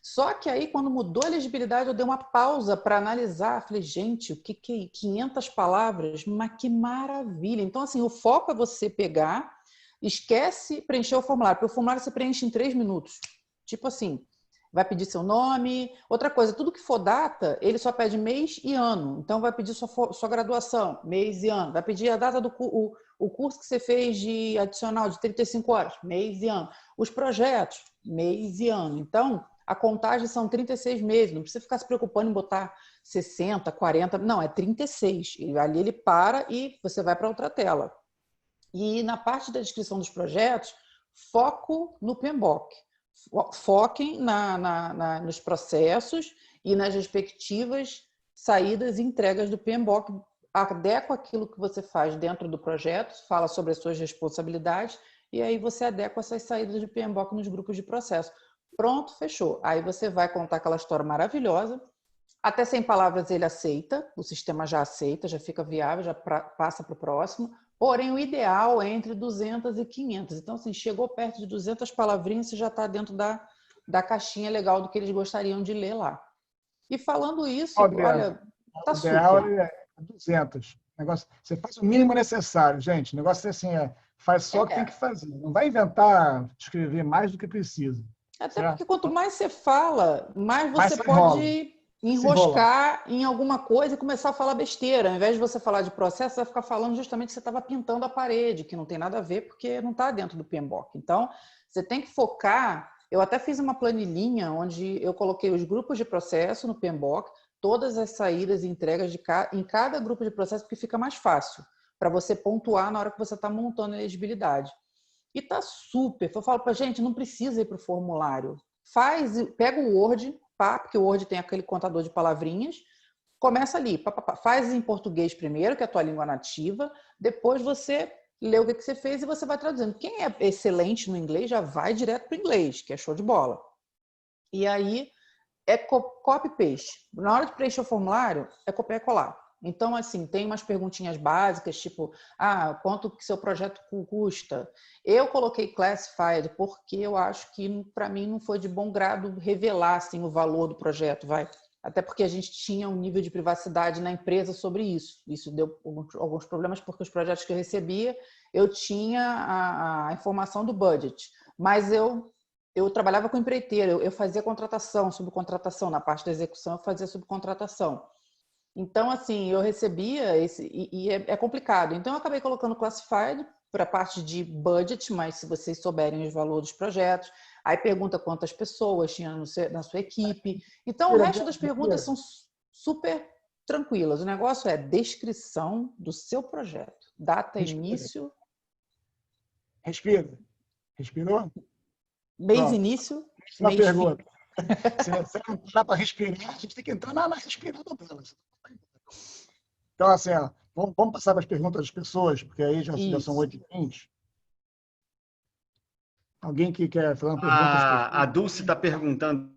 Só que aí, quando mudou a elegibilidade, eu dei uma pausa para analisar. Falei, gente, o que é 500 palavras? Mas que maravilha! Então, assim, o foco é você pegar, esquece preencher o formulário, porque o formulário você preenche em 3 minutos. Tipo assim, vai pedir seu nome. Outra coisa, tudo que for data, ele só pede mês e ano. Então, vai pedir sua graduação, mês e ano. Vai pedir a data do o curso que você fez de adicional de 35 horas, mês e ano. Os projetos, mês e ano. Então, a contagem são 36 meses. Não precisa ficar se preocupando em botar 60, 40. Não, é 36. Ali ele para e você vai para outra tela. E na parte da descrição dos projetos, foco no PMBOK. Foquem nos processos e nas respectivas saídas e entregas do PMBOK. Adequa aquilo que você faz dentro do projeto, fala sobre as suas responsabilidades e aí você adequa essas saídas de PMBOK nos grupos de processo. Pronto, fechou. Aí você vai contar aquela história maravilhosa. Até 100 palavras ele aceita, o sistema já aceita, já fica viável, já passa para o próximo. Porém, o ideal é entre 200 e 500. Então, assim, chegou perto de 200 palavrinhas, você já está dentro da caixinha legal do que eles gostariam de ler lá. E falando isso, olha, tá o ideal super. é 200. Negócio, você faz o mínimo necessário, gente. O negócio é assim, faz só o que tem que fazer. Não vai inventar escrever mais do que precisa. Até Certo? porque quanto mais você fala, mais Mas você enrola. pode enroscar em alguma coisa e começar a falar besteira. Ao invés de você falar de processo, você vai ficar falando justamente que você estava pintando a parede, que não tem nada a ver, porque não está dentro do PMBOK. Então, você tem que focar. Eu até fiz uma planilhinha onde eu coloquei os grupos de processo no PMBOK, todas as saídas e entregas em cada grupo de processo, porque fica mais fácil para você pontuar na hora que você está montando a elegibilidade. E tá super. Eu falo para gente, não precisa ir para o formulário. Pega o Word, porque o Word tem aquele contador de palavrinhas, começa ali, faz em português primeiro, que é a tua língua nativa, depois você lê o que você fez e você vai traduzindo. Quem é excelente no inglês já vai direto para o inglês, que é show de bola. E aí é copy-paste. Na hora de preencher o formulário, é copiar e colar. Então, assim, tem umas perguntinhas básicas, tipo, quanto que seu projeto custa? Eu coloquei classified porque eu acho que, para mim, não foi de bom grado revelar assim, o valor do projeto, Até porque a gente tinha um nível de privacidade na empresa sobre isso. Isso deu alguns problemas, porque os projetos que eu recebia, eu tinha a informação do budget. Mas eu trabalhava com empreiteiro, eu fazia contratação, subcontratação. Na parte da execução, eu fazia subcontratação. Então, assim, eu recebia e é complicado. Então, eu acabei colocando classified para a parte de budget, mas se vocês souberem os valores dos projetos, aí pergunta quantas pessoas tinha na sua equipe. Então, o resto das perguntas são super tranquilas. O negócio é descrição do seu projeto. Data, início... Respira. Respirou? Mês Pronto. início, Uma mês pergunta. Se não dá para respirar, a gente tem que entrar na respirada delas. Então, assim, vamos passar para as perguntas das pessoas, porque aí já são 8h20. Alguém que quer fazer uma pergunta? A Dulce está perguntando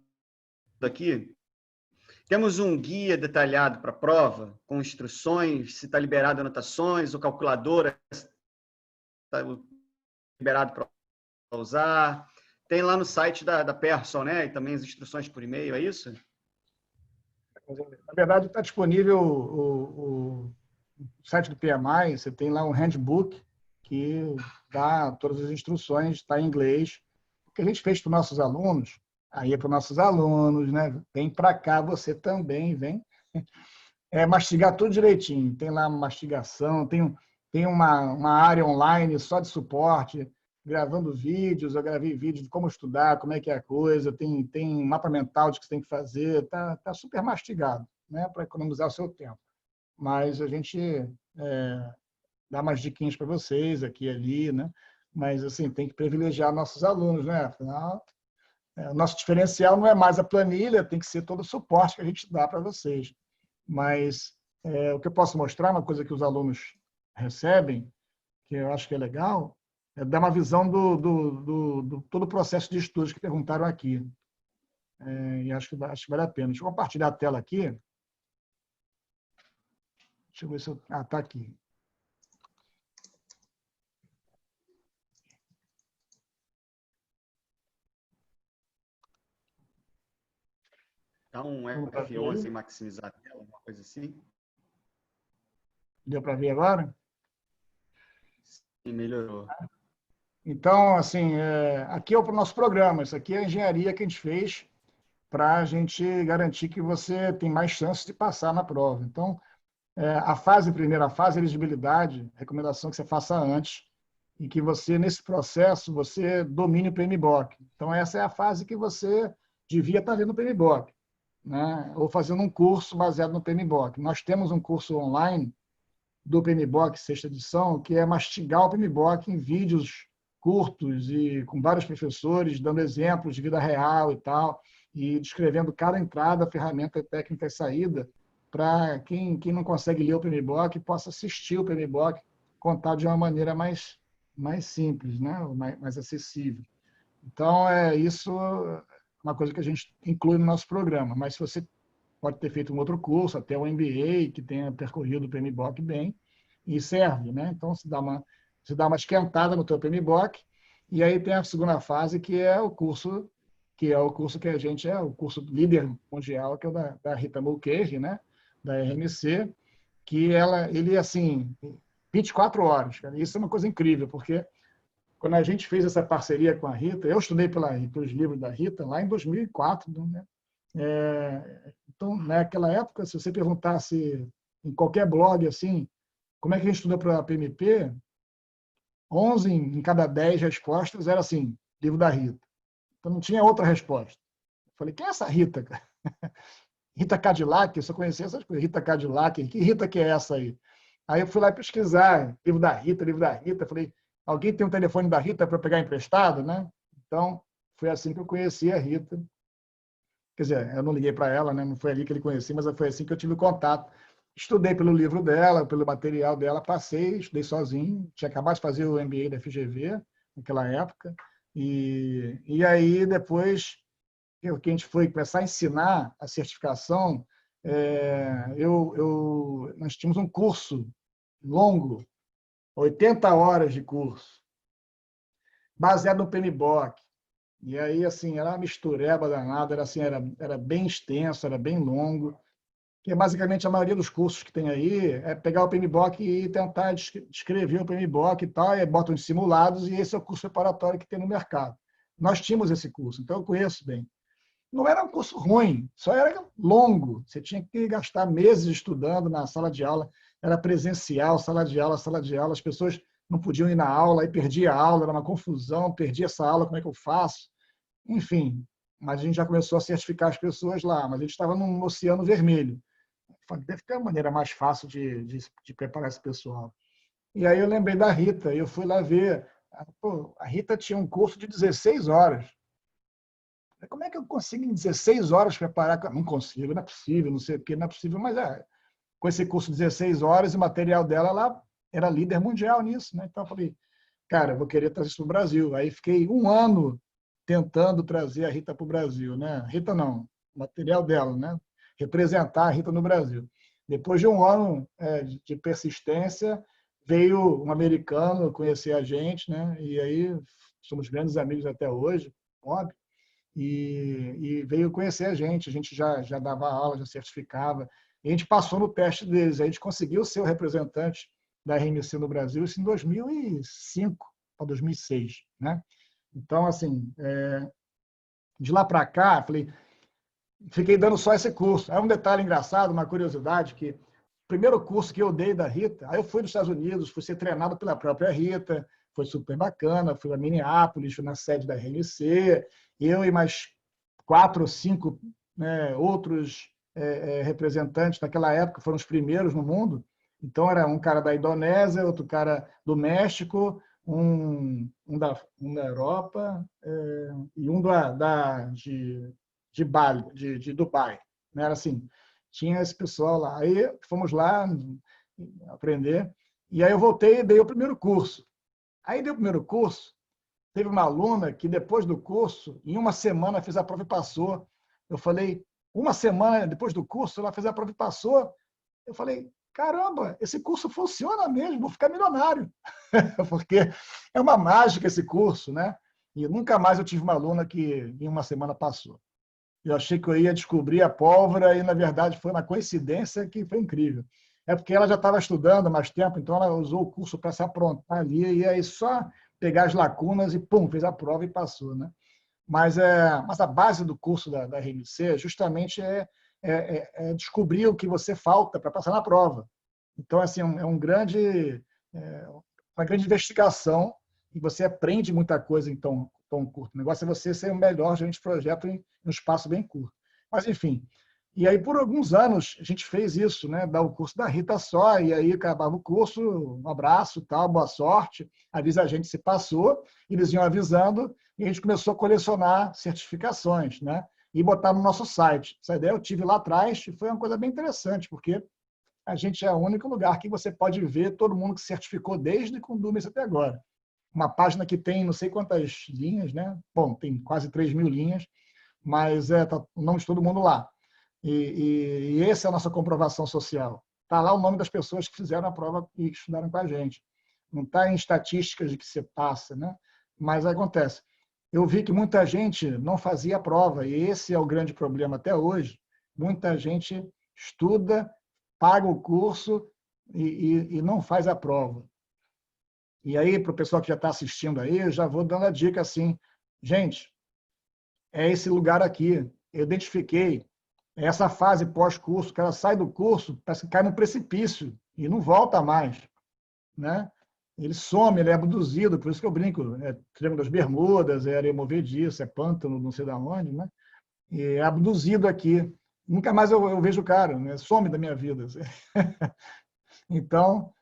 aqui. Temos um guia detalhado para a prova, com instruções, se está liberado anotações, o calculadora está liberado para usar. tem lá no site da Persol, né? E também as instruções por e-mail, é isso? Na verdade, está disponível o site do PMI, você tem lá um handbook que dá todas as instruções, está em inglês. O que a gente fez para os nossos alunos, aí é para os nossos alunos, né? Vem para cá, você também vem. Mastigar tudo direitinho. Tem lá mastigação, tem uma área online só de suporte, gravando vídeos, eu gravei vídeos de como estudar, como é que é a coisa, tem mapa mental de que você tem que fazer, tá super mastigado, né, para economizar o seu tempo. Mas a gente dá mais diquinhas para vocês aqui e ali, né? Mas assim, tem que privilegiar nossos alunos, né? Afinal, o nosso diferencial não é mais a planilha, tem que ser todo o suporte que a gente dá para vocês. Mas o que eu posso mostrar, uma coisa que os alunos recebem, que eu acho que é legal, é dar uma visão do todo o processo de estudos que perguntaram aqui. E acho que vale a pena. Deixa eu compartilhar a tela aqui. Deixa eu ver se eu... Ah, está aqui. Dá um F11 sem maximizar a tela, uma coisa assim. Deu para ver agora? Sim, melhorou. Então, assim, aqui é o nosso programa. Isso aqui é a engenharia que a gente fez para a gente garantir que você tem mais chances de passar na prova. Então, primeira fase, elegibilidade, recomendação que você faça antes e que você, nesse processo, você domine o PMBOK. Então, essa é a fase que você devia estar vendo o PMBOK, né? Ou fazendo um curso baseado no PMBOK. Nós temos um curso online do PMBOK, sexta edição, que é mastigar o PMBOK em vídeos curtos e com vários professores, dando exemplos de vida real e tal, e descrevendo cada entrada, ferramenta, técnica e saída, para quem não consegue ler o PMBOK possa assistir o PMBOK contado de uma maneira mais simples, né? mais acessível. Então, isso é uma coisa que a gente inclui no nosso programa. Mas se você pode ter feito um outro curso, até o MBA, que tenha percorrido o PMBOK bem, e serve, né? Então, você dá uma esquentada no teu PMBOK, e aí tem a segunda fase, que é o curso que a gente o curso líder mundial, que é o da Rita Mulcahy, né? Da RMC, que ele, assim, 24 horas, cara. Isso é uma coisa incrível, porque quando a gente fez essa parceria com a Rita, eu estudei pelos livros da Rita lá em 2004, né? Então, naquela época, se você perguntasse em qualquer blog assim, como é que a gente estuda para a PMP, 11 em cada 10 respostas era assim, livro da Rita. Então não tinha outra resposta. Eu falei, quem é essa Rita, cara? Rita Cadillac, eu só conhecia essas coisas. Rita Cadillac, que Rita que é essa aí? Aí eu fui lá pesquisar, livro da Rita, livro da Rita. Falei, alguém tem um telefone da Rita para pegar emprestado, né? Então, foi assim que eu conheci a Rita. Quer dizer, eu não liguei para ela, né? Não foi ali que ele conheci, mas foi assim que eu tive contato. Estudei pelo livro dela, pelo material dela, passei, estudei sozinho. Tinha acabado de fazer o MBA da FGV naquela época. E aí, depois que a gente foi começar a ensinar a certificação, nós tínhamos um curso longo, 80 horas de curso, baseado no PMBOK. E aí, assim, era uma mistureba danada, era bem extenso, era bem longo, que basicamente a maioria dos cursos que tem aí é pegar o PMBOK e tentar descrever o PMBOK e tal, e botam os simulados, e esse é o curso preparatório que tem no mercado. Nós tínhamos esse curso, então eu conheço bem. Não era um curso ruim, só era longo. Você tinha que gastar meses estudando na sala de aula, era presencial, sala de aula, as pessoas não podiam ir na aula, aí perdia a aula, era uma confusão, perdi essa aula, como é que eu faço? Enfim, mas a gente já começou a certificar as pessoas lá, mas a gente estava num oceano vermelho. Deve ter uma maneira mais fácil de preparar esse pessoal. E aí eu lembrei da Rita, e eu fui lá ver. Pô, a Rita tinha um curso de 16 horas. Como é que eu consigo em 16 horas preparar? Não consigo, não é possível, não sei o que, não é possível, mas com esse curso de 16 horas, o material dela, ela era líder mundial nisso, né? Então eu falei, cara, eu vou querer trazer isso para o Brasil. Aí fiquei um ano tentando trazer a Rita para o Brasil, né? Rita não, o material dela, né? Representar a Rita no Brasil. Depois de um ano de persistência, veio um americano conhecer a gente, né? E aí somos grandes amigos até hoje. POB, e veio conhecer a gente já dava aula, já certificava, e a gente passou no teste deles, a gente conseguiu ser o representante da RMC no Brasil, isso em 2005 para 2006, né? Então, assim, de lá para cá, fiquei dando só esse curso. Aí um detalhe engraçado, uma curiosidade, que o primeiro curso que eu dei da Rita, aí eu fui nos Estados Unidos, fui ser treinado pela própria Rita, foi super bacana, fui a Minneapolis, fui na sede da RMC, eu e mais 4 ou 5, né, outros representantes naquela época, foram os primeiros no mundo. Então, era um cara da Indonésia, outro cara do México, um da Europa e um de Bali, de Dubai. Né? Era assim, tinha esse pessoal lá. Aí fomos lá aprender. E aí eu voltei e dei o primeiro curso. Aí dei o primeiro curso, teve uma aluna que depois do curso, em uma semana fez a prova e passou. Eu falei, uma semana depois do curso, ela fez a prova e passou. Eu falei, caramba, esse curso funciona mesmo, vou ficar milionário. Porque é uma mágica esse curso, né? E nunca mais eu tive uma aluna que em uma semana passou. Eu achei que eu ia descobrir a pólvora e, na verdade, foi uma coincidência que foi incrível. É porque ela já estava estudando há mais tempo, então ela usou o curso para se aprontar ali, e aí só pegar as lacunas e, pum, fez a prova e passou, né? Mas a base do curso da RMC justamente é descobrir o que você falta para passar na prova. Então, assim, uma grande investigação e você aprende muita coisa em tão curto. O negócio é você ser o melhor gerente de projeto em um espaço bem curto. Mas, enfim. E aí, por alguns anos, a gente fez isso, né? Dar o curso da Rita só, e aí acabava o curso, um abraço, tal, boa sorte, avisa a gente se passou, eles iam avisando, e a gente começou a colecionar certificações, né? E botar no nosso site. Essa ideia eu tive lá atrás, e foi uma coisa bem interessante, porque a gente é o único lugar que você pode ver todo mundo que se certificou desde Condumes até agora. Uma página que tem não sei quantas linhas, né? Bom, tem quase 3.000 linhas, mas tá o nome de todo mundo lá. E essa é a nossa comprovação social. Está lá o nome das pessoas que fizeram a prova e que estudaram com a gente. Não está em estatísticas de que você passa, né? Mas acontece. Eu vi que muita gente não fazia a prova, e esse é o grande problema até hoje. Muita gente estuda, paga o curso e não faz a prova. E aí, para o pessoal que já está assistindo aí, eu já vou dando a dica assim, gente, é esse lugar aqui. Eu identifiquei essa fase pós-curso, o cara sai do curso, parece que cai no precipício e não volta mais, né? Ele some, ele é abduzido, por isso que eu brinco, é Triângulo das Bermudas, é areia movediça, é pântano, não sei de onde, né? E é abduzido aqui. Nunca mais eu vejo o cara, né? Some da minha vida. Então,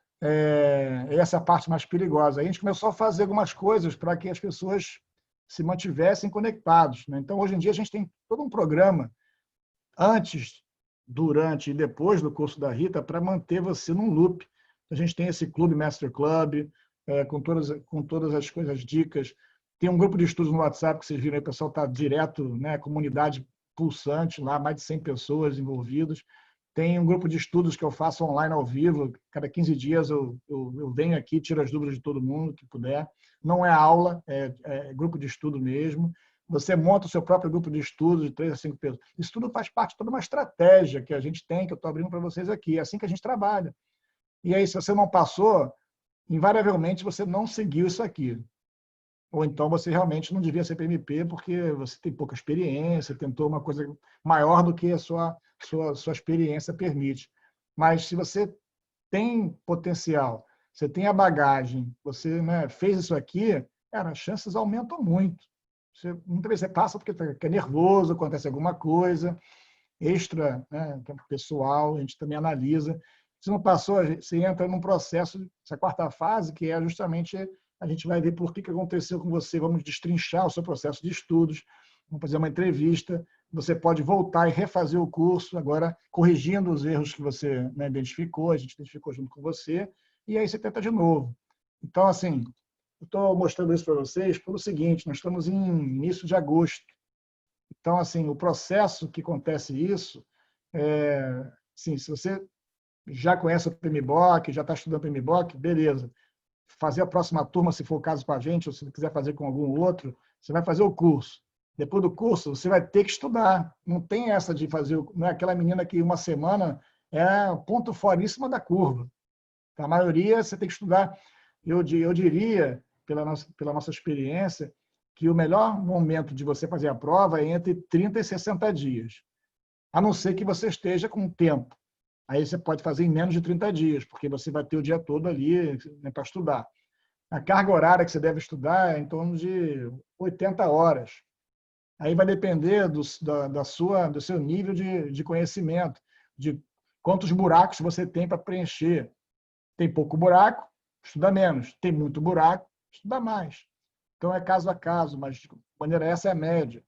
essa é a parte mais perigosa. Aí a gente começou a fazer algumas coisas para que as pessoas se mantivessem conectados, né? Então, hoje em dia, a gente tem todo um programa antes, durante e depois do curso da Rita para manter você num loop. A gente tem esse Clube Master Club, com todas as coisas, as dicas. Tem um grupo de estudos no WhatsApp que vocês viram aí, o pessoal está direto, né, comunidade pulsante lá, mais de 100 pessoas envolvidas. Tem um grupo de estudos que eu faço online ao vivo, cada 15 dias eu venho aqui, tiro as dúvidas de todo mundo que puder. Não é aula, é grupo de estudo mesmo. Você monta o seu próprio grupo de estudo de 3 a 5 pessoas. Isso tudo faz parte de toda uma estratégia que a gente tem, que eu estou abrindo para vocês aqui. É assim que a gente trabalha. E aí, se você não passou, invariavelmente você não seguiu isso aqui. Ou então você realmente não devia ser PMP porque você tem pouca experiência, tentou uma coisa maior do que a sua experiência permite. Mas se você tem potencial, você tem a bagagem, você, né, fez isso aqui, as chances aumentam muito. Muitas vezes você passa porque é nervoso, acontece alguma coisa extra, né, pessoal, a gente também analisa. Se não passou, você entra num processo, essa quarta fase, que é justamente a gente vai ver por que aconteceu com você, vamos destrinchar o seu processo de estudos, vamos fazer uma entrevista, você pode voltar e refazer o curso, agora corrigindo os erros que você, né, identificou, a gente identificou junto com você, e aí você tenta de novo. Então, assim, eu estou mostrando isso para vocês pelo seguinte, nós estamos em início de agosto. Então, assim, o processo que acontece isso, assim, se você já conhece o PMBOK, já está estudando o PMBOK, beleza. Fazer a próxima turma, se for o caso com a gente, ou se quiser fazer com algum outro, você vai fazer o curso. Depois do curso, você vai ter que estudar. Não tem essa de fazer... Não é aquela menina que uma semana é ponto fora em cima da curva. A maioria você tem que estudar. Eu diria, pela nossa experiência, que o melhor momento de você fazer a prova é entre 30 e 60 dias. A não ser que você esteja com tempo. Aí você pode fazer em menos de 30 dias, porque você vai ter o dia todo ali, né, para estudar. A carga horária que você deve estudar é em torno de 80 horas. Aí vai depender do seu nível de conhecimento, de quantos buracos você tem para preencher. Tem pouco buraco, estuda menos. Tem muito buraco, estuda mais. Então, é caso a caso, mas, de maneira essa, é a média.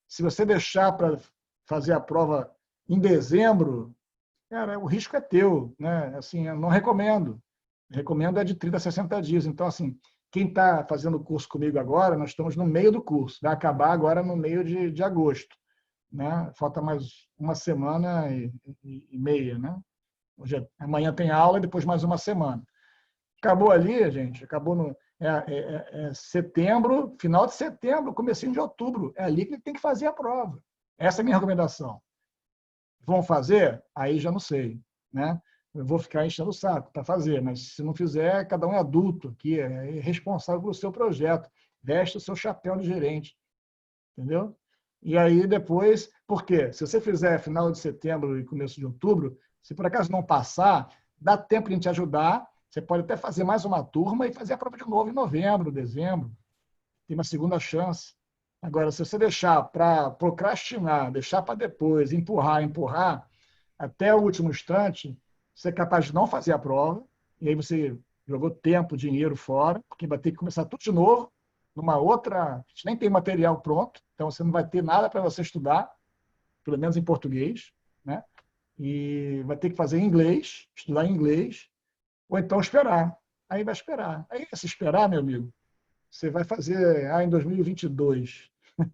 Se você deixar para fazer a prova em dezembro, cara, o risco é teu, né? Assim, eu não recomendo. Recomendo é de 30 a 60 dias. Então, assim, quem está fazendo o curso comigo agora, nós estamos no meio do curso. Vai acabar agora no meio de agosto, né? Falta mais uma semana e meia, né? Hoje, amanhã tem aula e depois mais uma semana. Acabou ali, gente, acabou no setembro, final de setembro, comecinho de outubro. É ali que tem que fazer a prova. Essa é a minha recomendação. Vão fazer? Aí já não sei, né? Eu vou ficar enchendo o saco para fazer, mas se não fizer, cada um é adulto aqui, é responsável pelo seu projeto, veste o seu chapéu de gerente, entendeu? E aí depois, por quê? Se você fizer final de setembro e começo de outubro, se por acaso não passar, dá tempo de a gente ajudar, você pode até fazer mais uma turma e fazer a prova de novo em novembro, dezembro, tem uma segunda chance. Agora, se você deixar para procrastinar, deixar para depois, empurrar, até o último instante, você é capaz de não fazer a prova, e aí você jogou tempo, dinheiro fora, porque vai ter que começar tudo de novo, numa outra... A gente nem tem material pronto, então você não vai ter nada para você estudar, pelo menos em português, né? E vai ter que fazer em inglês, estudar em inglês, ou então esperar. Aí vai esperar. Aí, se esperar, meu amigo, você vai fazer em 2022. Pode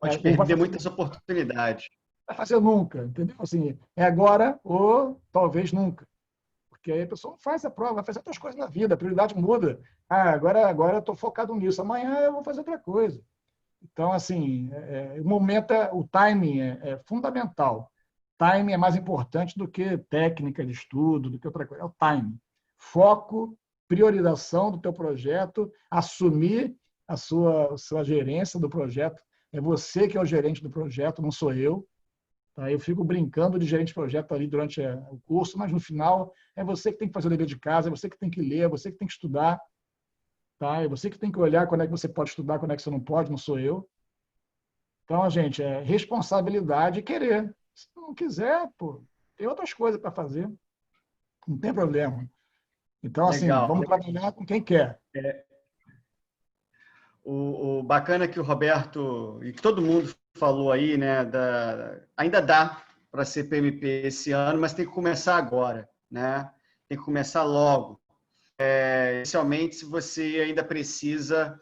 Ou vai perder fazer, muitas oportunidades. vai fazer nunca, entendeu? Assim, é agora ou talvez nunca. Porque aí a pessoa não faz a prova, vai fazer outras coisas na vida, a prioridade muda. Agora eu estou focado nisso, amanhã eu vou fazer outra coisa. Então, assim, o momento, o timing é fundamental. Timing é mais importante do que técnica de estudo, do que outra coisa. É o timing. Foco, priorização do teu projeto, assumir a sua gerência do projeto. É você que é o gerente do projeto, não sou eu. Tá? Eu fico brincando de gerente de projeto ali durante o curso, mas no final é você que tem que fazer o dever de casa, é você que tem que ler, é você que tem que estudar. Tá? É você que tem que olhar quando é que você pode estudar, quando é que você não pode, não sou eu. Então, gente, é responsabilidade e querer. Se não quiser, pô, tem outras coisas para fazer. Não tem problema. Então, assim, Legal. vamos trabalhar com quem quer. O bacana é que o Roberto e todo mundo falou aí, né? Ainda dá para ser PMP esse ano, mas tem que começar agora, né? Tem que começar logo. Especialmente se você ainda precisa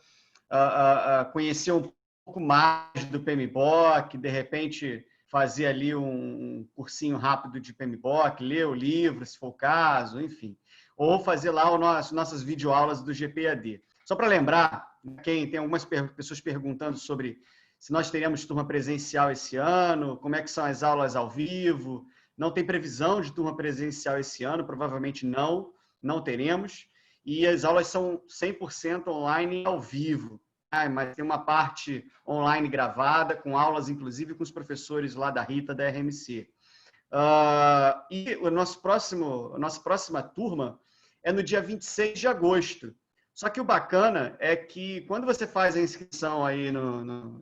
conhecer um pouco mais do PMBOK, de repente fazer ali um cursinho rápido de PMBOK, ler o livro, se for o caso, enfim. Ou fazer lá nossas videoaulas do GPAD. Só para lembrar, tem algumas pessoas perguntando sobre se nós teremos turma presencial esse ano, como é que são as aulas ao vivo. Não tem previsão de turma presencial esse ano, provavelmente não teremos. E as aulas são 100% online ao vivo. Mas tem uma parte online gravada, com aulas, inclusive, com os professores lá da Rita, da RMC. E a nossa próxima turma é no dia 26 de agosto. Só que o bacana é que quando você faz a inscrição aí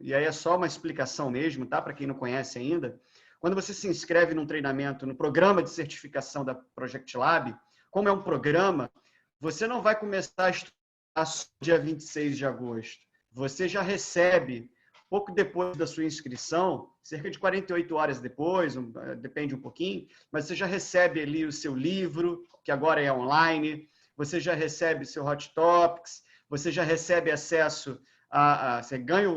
e aí é só uma explicação mesmo, tá? Para quem não conhece ainda, quando você se inscreve num treinamento, no programa de certificação da Project Lab, como é um programa, você não vai começar a estudar no dia 26 de agosto. Você já recebe, pouco depois da sua inscrição, cerca de 48 horas depois, depende um pouquinho, mas você já recebe ali o seu livro, que agora é online, você já recebe seu Hot Topics, você já recebe acesso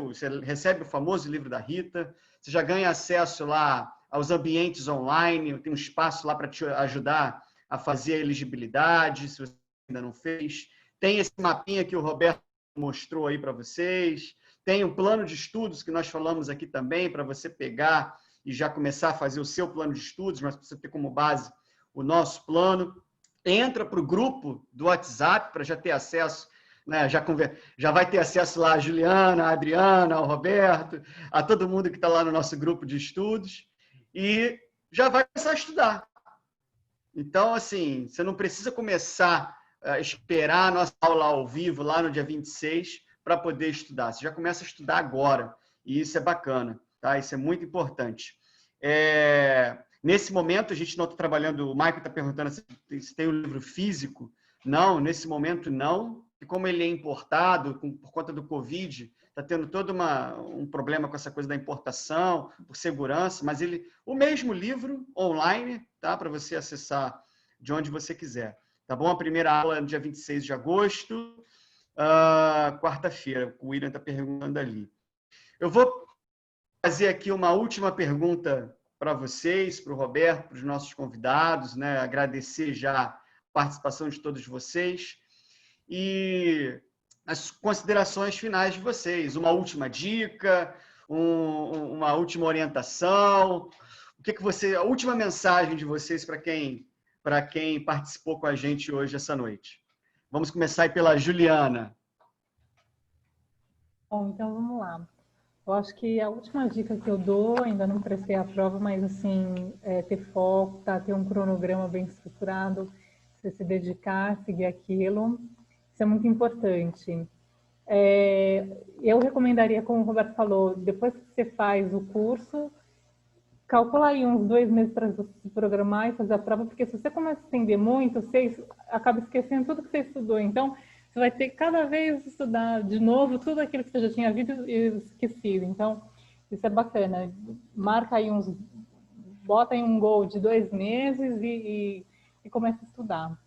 você recebe o famoso livro da Rita, você já ganha acesso lá aos ambientes online, tem um espaço lá para te ajudar a fazer a elegibilidade, se você ainda não fez. Tem esse mapinha que o Roberto mostrou aí para vocês. Tem um plano de estudos que nós falamos aqui também, para você pegar e já começar a fazer o seu plano de estudos, mas você ter como base o nosso plano. Entra para o grupo do WhatsApp para já ter acesso, né? Já vai ter acesso lá a Juliana, a Adriana, ao Roberto, a todo mundo que está lá no nosso grupo de estudos, e já vai começar a estudar. Então, assim, você não precisa começar a esperar a nossa aula ao vivo lá no dia 26 para poder estudar. Você já começa a estudar agora, e isso é bacana, tá? Isso é muito importante. Nesse momento, a gente não está trabalhando... O Michael está perguntando se tem um livro físico. Não, nesse momento não. E como ele é importado, por conta do Covid, está tendo todo um problema com essa coisa da importação, por segurança, mas o mesmo livro online, tá? Para você acessar de onde você quiser. Tá bom? A primeira aula é no dia 26 de agosto, quarta-feira. O William está perguntando ali. Eu vou fazer aqui uma última pergunta para vocês, para o Roberto, para os nossos convidados, né? Agradecer já a participação de todos vocês e as considerações finais de vocês. Uma última dica, uma última orientação. A última mensagem de vocês para quem participou com a gente hoje essa noite. Vamos começar aí pela Juliana. Bom, então vamos lá. Eu acho que a última dica que eu dou, ainda não prestei a prova, mas assim, ter foco, tá? Ter um cronograma bem estruturado, você se dedicar, seguir aquilo, isso é muito importante. Eu recomendaria, como o Roberto falou, depois que você faz o curso, calcula aí uns 2 meses para se programar e fazer a prova, porque se você começa a estender muito, você acaba esquecendo tudo que você estudou. Então, você vai ter cada vez estudar de novo tudo aquilo que você já tinha visto e esquecido. Então, isso é bacana. Marca aí bota aí um goal de 2 meses e começa a estudar.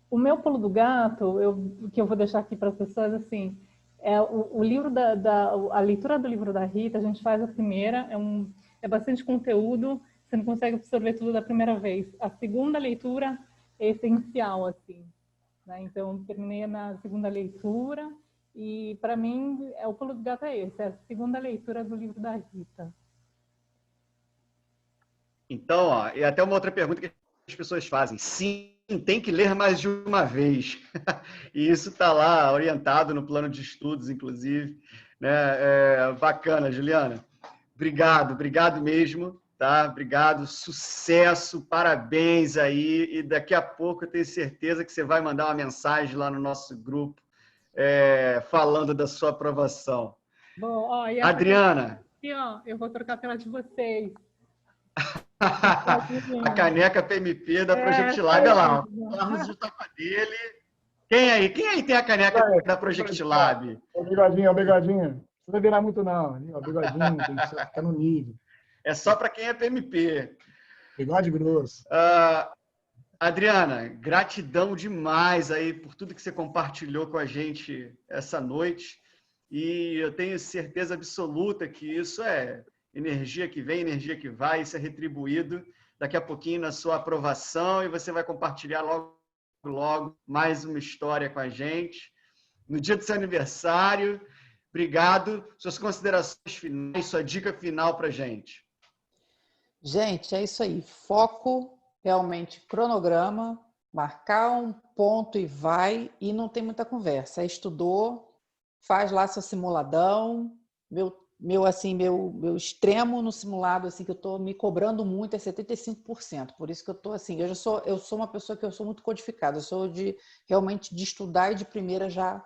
O meu pulo do gato, que eu vou deixar aqui para as pessoas, assim, o livro a leitura do livro da Rita, a gente faz a primeira, é bastante conteúdo, você não consegue absorver tudo da primeira vez. A segunda leitura é essencial, assim. Né? Então, terminei na segunda leitura e, para mim, o pulo do gato é esse, é a segunda leitura do livro da Rita. Então, e até uma outra pergunta que as pessoas fazem. Sim, tem que ler mais de uma vez. E isso está lá orientado no plano de estudos, inclusive. Né? Bacana, Juliana. Obrigado mesmo. Tá? Obrigado, sucesso, parabéns aí. E daqui a pouco eu tenho certeza que você vai mandar uma mensagem lá no nosso grupo falando da sua aprovação. Bom, Adriana. Aqui, eu vou trocar pela de vocês. A caneca PMP da Project Lab, olha lá. Vamos juntar com a dele. Quem aí tem a caneca da Project Lab? O bigodinho. Não vai virar muito, não. O bigodinho tem que ficar no nível. É só para quem é PMP. Bigode grosso. Adriana, gratidão demais aí por tudo que você compartilhou com a gente essa noite. E eu tenho certeza absoluta que isso é energia que vem, energia que vai, isso é retribuído daqui a pouquinho na sua aprovação e você vai compartilhar logo mais uma história com a gente. No dia do seu aniversário, obrigado. Suas considerações finais, sua dica final para a gente. Gente, é isso aí. Foco, realmente, cronograma, marcar um ponto e vai, e não tem muita conversa. Estudou, faz lá seu simuladão. Meu extremo no simulado, assim, que eu estou me cobrando muito é 75%. Por isso que eu estou assim, eu sou uma pessoa que eu sou muito codificada, eu sou realmente de estudar e de primeira já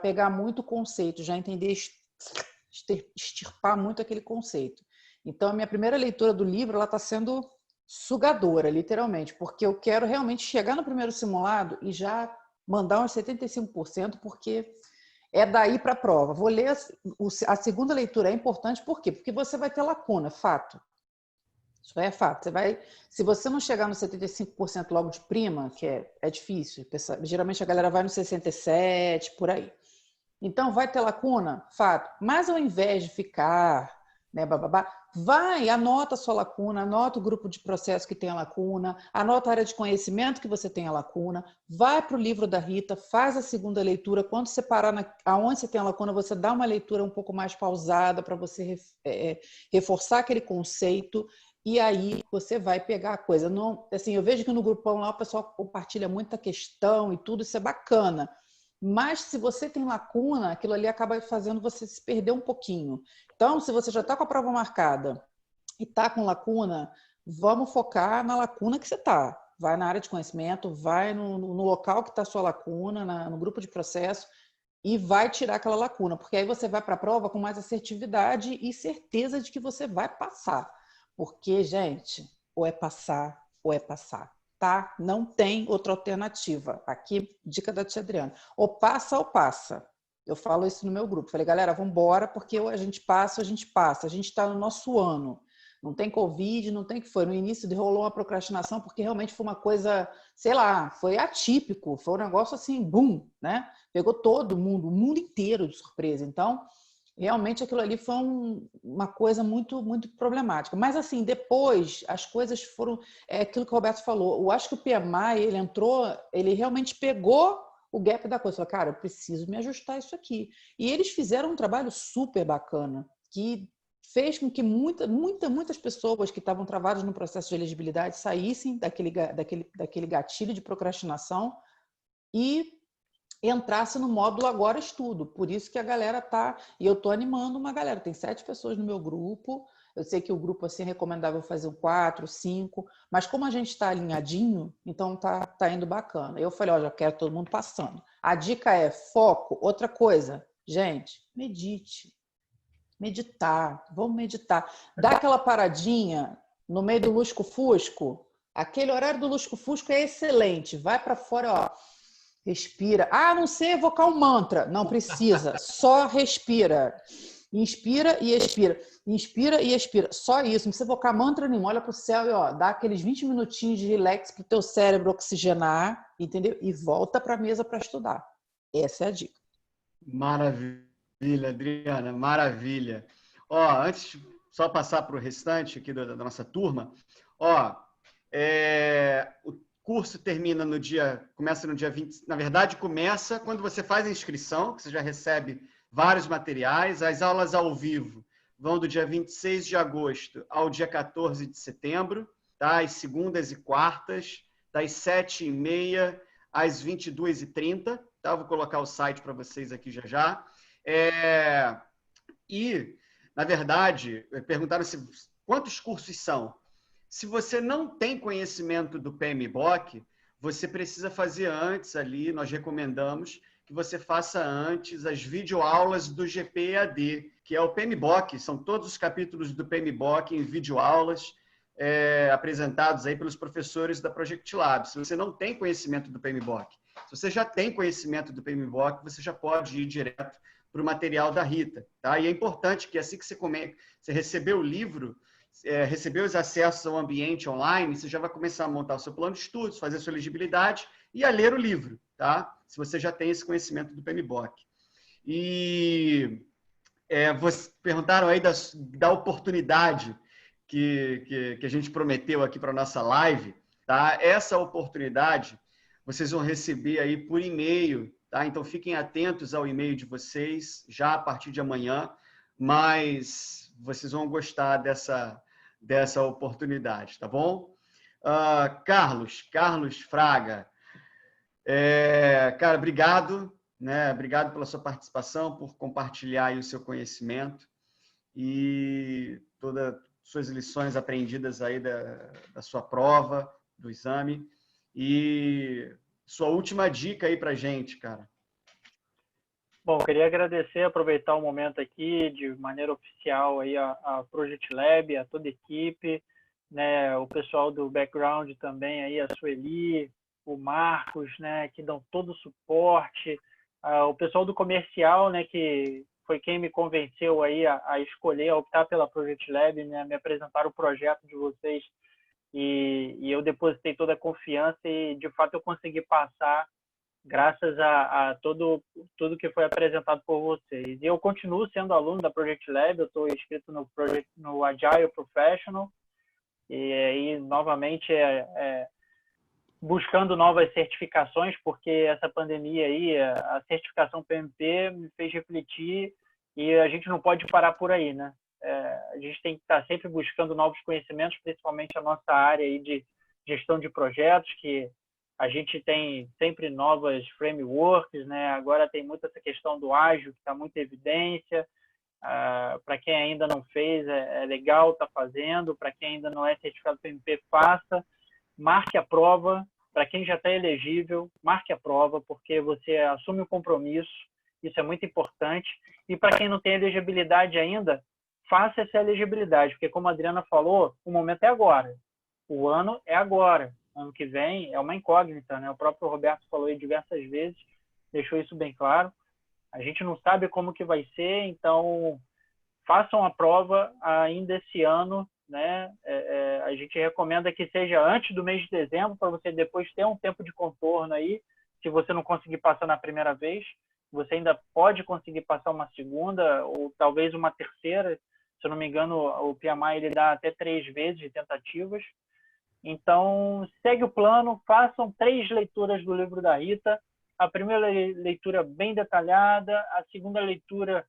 pegar muito conceito, já entender, extirpar muito aquele conceito. Então, a minha primeira leitura do livro, ela está sendo sugadora, literalmente, porque eu quero realmente chegar no primeiro simulado e já mandar uns 75%, porque é daí para a prova. Vou ler a segunda leitura, é importante, por quê? Porque você vai ter lacuna, fato. Isso é fato. Se você não chegar no 75% logo de prima, que é difícil, geralmente a galera vai no 67%, por aí. Então, vai ter lacuna, fato. Mas ao invés de ficar né, bababá, vai, anota a sua lacuna, anota o grupo de processo que tem a lacuna, anota a área de conhecimento que você tem a lacuna, vai para o livro da Rita, faz a segunda leitura, quando você parar aonde você tem a lacuna, você dá uma leitura um pouco mais pausada para você reforçar aquele conceito, e aí você vai pegar a coisa. Não, assim, eu vejo que no grupão lá o pessoal compartilha muita questão e tudo, isso é bacana. Mas se você tem lacuna, aquilo ali acaba fazendo você se perder um pouquinho. Então, se você já está com a prova marcada e está com lacuna, vamos focar na lacuna que você está. Vai na área de conhecimento, vai no local que está a sua lacuna, no grupo de processo, e vai tirar aquela lacuna, porque aí você vai para a prova com mais assertividade e certeza de que você vai passar. Porque, gente, ou é passar ou é passar. Tá? Não tem outra alternativa. Aqui, dica da tia Adriana. Ou passa ou passa. Eu falo isso no meu grupo. Falei, galera, vamos embora, porque ou a gente passa ou a gente passa. A gente está no nosso ano. Não tem Covid, não tem o que foi. No início rolou uma procrastinação, porque realmente foi uma coisa, sei lá, foi atípico. Foi um negócio assim, boom, né? Pegou todo mundo, o mundo inteiro de surpresa. Então, realmente aquilo ali foi uma coisa muito, muito problemática. Mas, assim, depois as coisas foram... É aquilo que o Roberto falou. Eu acho que o PMI, ele entrou, ele realmente pegou o gap da coisa. Falou, cara, eu preciso me ajustar isso aqui. E eles fizeram um trabalho super bacana, que fez com que muitas pessoas que estavam travadas no processo de elegibilidade saíssem daquele gatilho de procrastinação e entrasse no módulo Agora Estudo. Por isso que a galera tá... E eu tô animando uma galera. Tem 7 pessoas no meu grupo. Eu sei que o grupo assim, é recomendável fazer um 4, 5. Mas como a gente está alinhadinho, então tá indo bacana. Eu falei, ó, já quero todo mundo passando. A dica é foco. Outra coisa, gente, medite. Meditar. Vamos meditar. Dá aquela paradinha no meio do lusco-fusco. Aquele horário do lusco-fusco é excelente. Vai para fora, ó. Respira. Ah, não sei evocar um mantra. Não precisa. Só respira. Inspira e expira. Inspira e expira. Só isso. Não precisa evocar mantra nenhum. Olha para o céu e ó, dá aqueles 20 minutinhos de relax para o teu cérebro oxigenar, entendeu? E volta para a mesa para estudar. Essa é a dica. Maravilha, Adriana. Maravilha. Ó, antes, só passar para o restante aqui da nossa turma. Ó, o curso termina começa no dia 20, na verdade começa quando você faz a inscrição, que você já recebe vários materiais. As aulas ao vivo vão do dia 26 de agosto ao dia 14 de setembro, tá? Às segundas e quartas, das 7h30 às 22h30, tá? Eu vou colocar o site para vocês aqui já. E, na verdade, perguntaram quantos cursos são. Se você não tem conhecimento do PMBOK, você precisa fazer antes ali, nós recomendamos que você faça antes as videoaulas do GPEAD, que é o PMBOK, são todos os capítulos do PMBOK em videoaulas apresentados aí pelos professores da Project Lab. Se você não tem conhecimento do PMBOK, se você já tem conhecimento do PMBOK, você já pode ir direto para o material da Rita. Tá? E é importante que assim que você receber o livro, receber os acessos ao ambiente online, você já vai começar a montar o seu plano de estudos, fazer a sua elegibilidade e a ler o livro, tá? Se você já tem esse conhecimento do PMBOK. E vocês perguntaram aí da oportunidade que a gente prometeu aqui para a nossa live, tá? Essa oportunidade vocês vão receber aí por e-mail, tá? Então fiquem atentos ao e-mail de vocês já a partir de amanhã, mas vocês vão gostar dessa oportunidade, tá bom? Carlos Fraga, cara, obrigado, né? Obrigado pela sua participação, por compartilhar aí o seu conhecimento e todas as suas lições aprendidas aí da sua prova, do exame. E sua última dica aí pra gente, cara. Bom, queria agradecer, aproveitar o momento aqui de maneira oficial aí a Project Lab, a toda a equipe, né, o pessoal do background também aí, a Sueli, o Marcos, né, que dão todo o suporte, o pessoal do comercial, né, que foi quem me convenceu aí a escolher, a optar pela Project Lab, né, me apresentar o projeto de vocês e eu depositei toda a confiança e de fato eu consegui passar graças a tudo que foi apresentado por vocês. E eu continuo sendo aluno da Project Lab, eu estou inscrito no Agile Professional, e aí, novamente, buscando novas certificações, porque essa pandemia aí, a certificação PMP me fez refletir, e a gente não pode parar por aí, né? A gente tem que estar sempre buscando novos conhecimentos, principalmente a nossa área aí de gestão de projetos, que a gente tem sempre novas frameworks, né? Agora tem muito essa questão do ágil, que está muito em evidência. Para quem ainda não fez, é legal estar fazendo. Para quem ainda não é certificado PMP, faça. Marque a prova. Para quem já está elegível, marque a prova, porque você assume o compromisso. Isso é muito importante. E para quem não tem elegibilidade ainda, faça essa elegibilidade, porque como a Adriana falou, o momento é agora. O ano é agora. Ano que vem é uma incógnita, né? O próprio Roberto falou aí diversas vezes, deixou isso bem claro. A gente não sabe como que vai ser, então façam a prova ainda esse ano, né? A gente recomenda que seja antes do mês de dezembro, para você depois ter um tempo de contorno aí. Se você não conseguir passar na primeira vez, você ainda pode conseguir passar uma segunda ou talvez uma terceira. Se eu não me engano, o PMI ele dá até 3 vezes de tentativas. Então, segue o plano, façam 3 leituras do livro da Rita. A primeira leitura bem detalhada, a segunda leitura,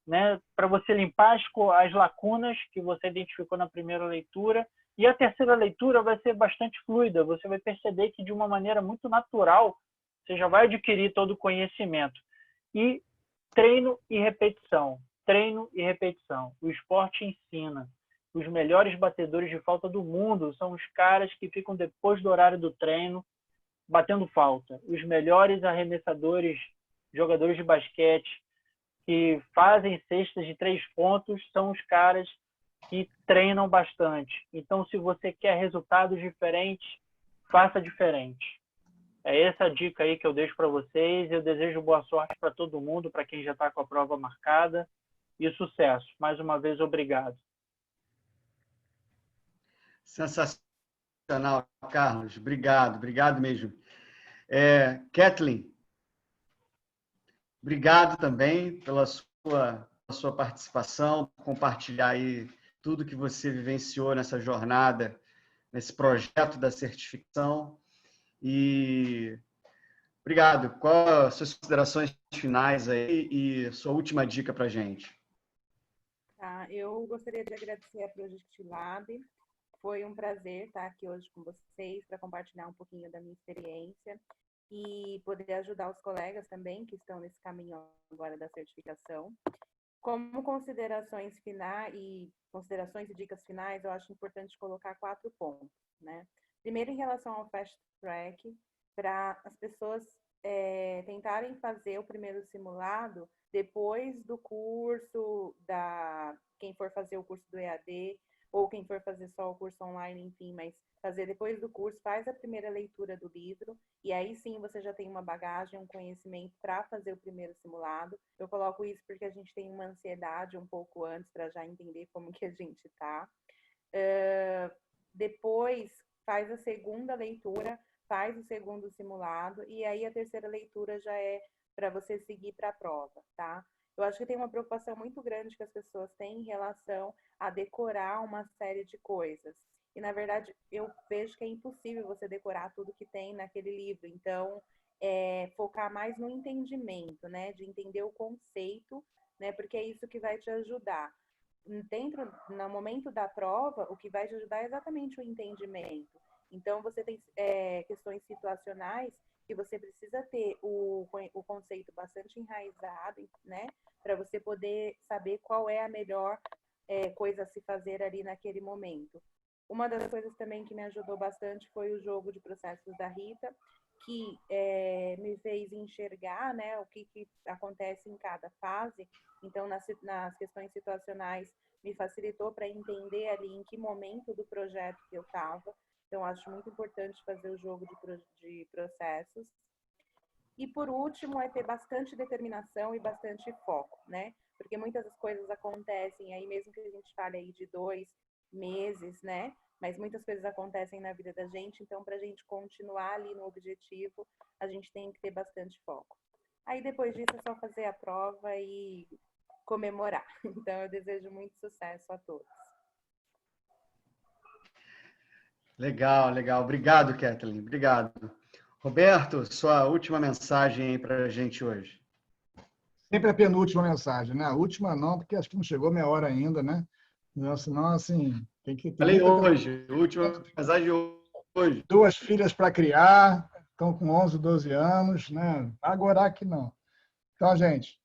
né, para você limpar as lacunas que você identificou na primeira leitura, e a terceira leitura vai ser bastante fluida. Você vai perceber que, de uma maneira muito natural, você já vai adquirir todo o conhecimento. E treino e repetição. Treino e repetição. O esporte ensina. Os melhores batedores de falta do mundo são os caras que ficam depois do horário do treino batendo falta. Os melhores arremessadores, jogadores de basquete que fazem cestas de 3 pontos são os caras que treinam bastante. Então, se você quer resultados diferentes, faça diferente. É essa a dica aí que eu deixo para vocês. Eu desejo boa sorte para todo mundo, para quem já está com a prova marcada, e sucesso. Mais uma vez, obrigado. Sensacional, Carlos. Obrigado mesmo. Kathleen, obrigado também pela sua participação, por compartilhar aí tudo que você vivenciou nessa jornada, nesse projeto da certificação. E obrigado. Quais as suas considerações finais aí e sua última dica para a gente? Tá, eu gostaria de agradecer a Project Lab. Foi um prazer estar aqui hoje com vocês para compartilhar um pouquinho da minha experiência e poder ajudar os colegas também que estão nesse caminho agora da certificação. Como considerações finais e dicas finais, eu acho importante colocar 4 pontos, né? Primeiro, em relação ao fast track, para as pessoas tentarem fazer o primeiro simulado depois do curso quem for fazer o curso do EAD ou quem for fazer só o curso online, enfim, mas fazer depois do curso, faz a primeira leitura do livro, e aí sim você já tem uma bagagem, um conhecimento para fazer o primeiro simulado. Eu coloco isso porque a gente tem uma ansiedade um pouco antes para já entender como que a gente está. Depois, faz a segunda leitura, faz o segundo simulado, e aí a terceira leitura já é para você seguir para a prova, tá? Eu acho que tem uma preocupação muito grande que as pessoas têm em relação a decorar uma série de coisas. E, na verdade, eu vejo que é impossível você decorar tudo que tem naquele livro. Então, focar mais no entendimento, né? De entender o conceito, né? Porque é isso que vai te ajudar. No momento da prova, o que vai te ajudar é exatamente o entendimento. Então, você tem questões situacionais que você precisa ter o conceito bastante enraizado, né? Para você poder saber qual é a melhor coisa a se fazer ali naquele momento. Uma das coisas também que me ajudou bastante foi o jogo de processos da Rita, que me fez enxergar, né, o que acontece em cada fase. Então, nas questões situacionais, me facilitou para entender ali em que momento do projeto que eu estava. Então, acho muito importante fazer o jogo de processos. E, por último, é ter bastante determinação e bastante foco, né? Porque muitas das coisas acontecem aí, mesmo que a gente fale aí de 2, meses, né? Mas muitas coisas acontecem na vida da gente, então para a gente continuar ali no objetivo, a gente tem que ter bastante foco. Aí depois disso é só fazer a prova e comemorar. Então eu desejo muito sucesso a todos. Legal, legal. Obrigado, Kathleen. Obrigado. Roberto, sua última mensagem aí para a gente hoje. Sempre a penúltima mensagem, né? A última não, porque acho que não chegou meia hora ainda, né? Não, senão, assim, tem Falei muita coisa. hoje, última mensagem hoje. 2 filhas para criar, estão com 11, 12 anos, né? Agora que não. Então, gente,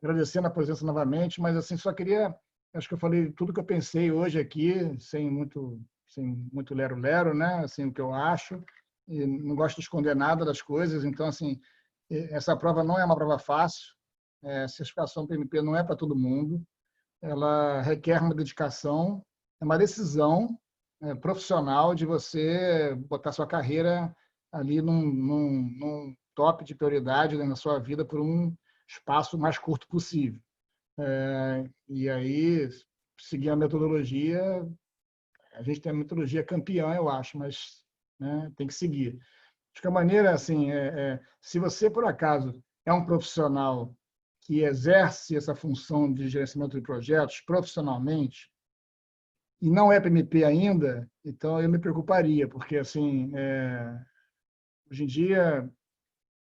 agradecendo a presença novamente, mas assim, só queria, acho que eu falei tudo que eu pensei hoje aqui, sem muito lero-lero, né? Assim, o que eu acho, e não gosto de esconder nada das coisas, então, assim, essa prova não é uma prova fácil, certificação PMP não é para todo mundo, ela requer uma dedicação, é uma decisão profissional de você botar sua carreira ali num top de prioridade, né, na sua vida por um espaço mais curto possível. E aí, seguir a metodologia, a gente tem a metodologia campeã, eu acho, mas, né, tem que seguir. Acho que a maneira, assim, se você, por acaso, é um profissional que exerce essa função de gerenciamento de projetos profissionalmente e não é PMP ainda, então eu me preocuparia, porque, assim, hoje em dia,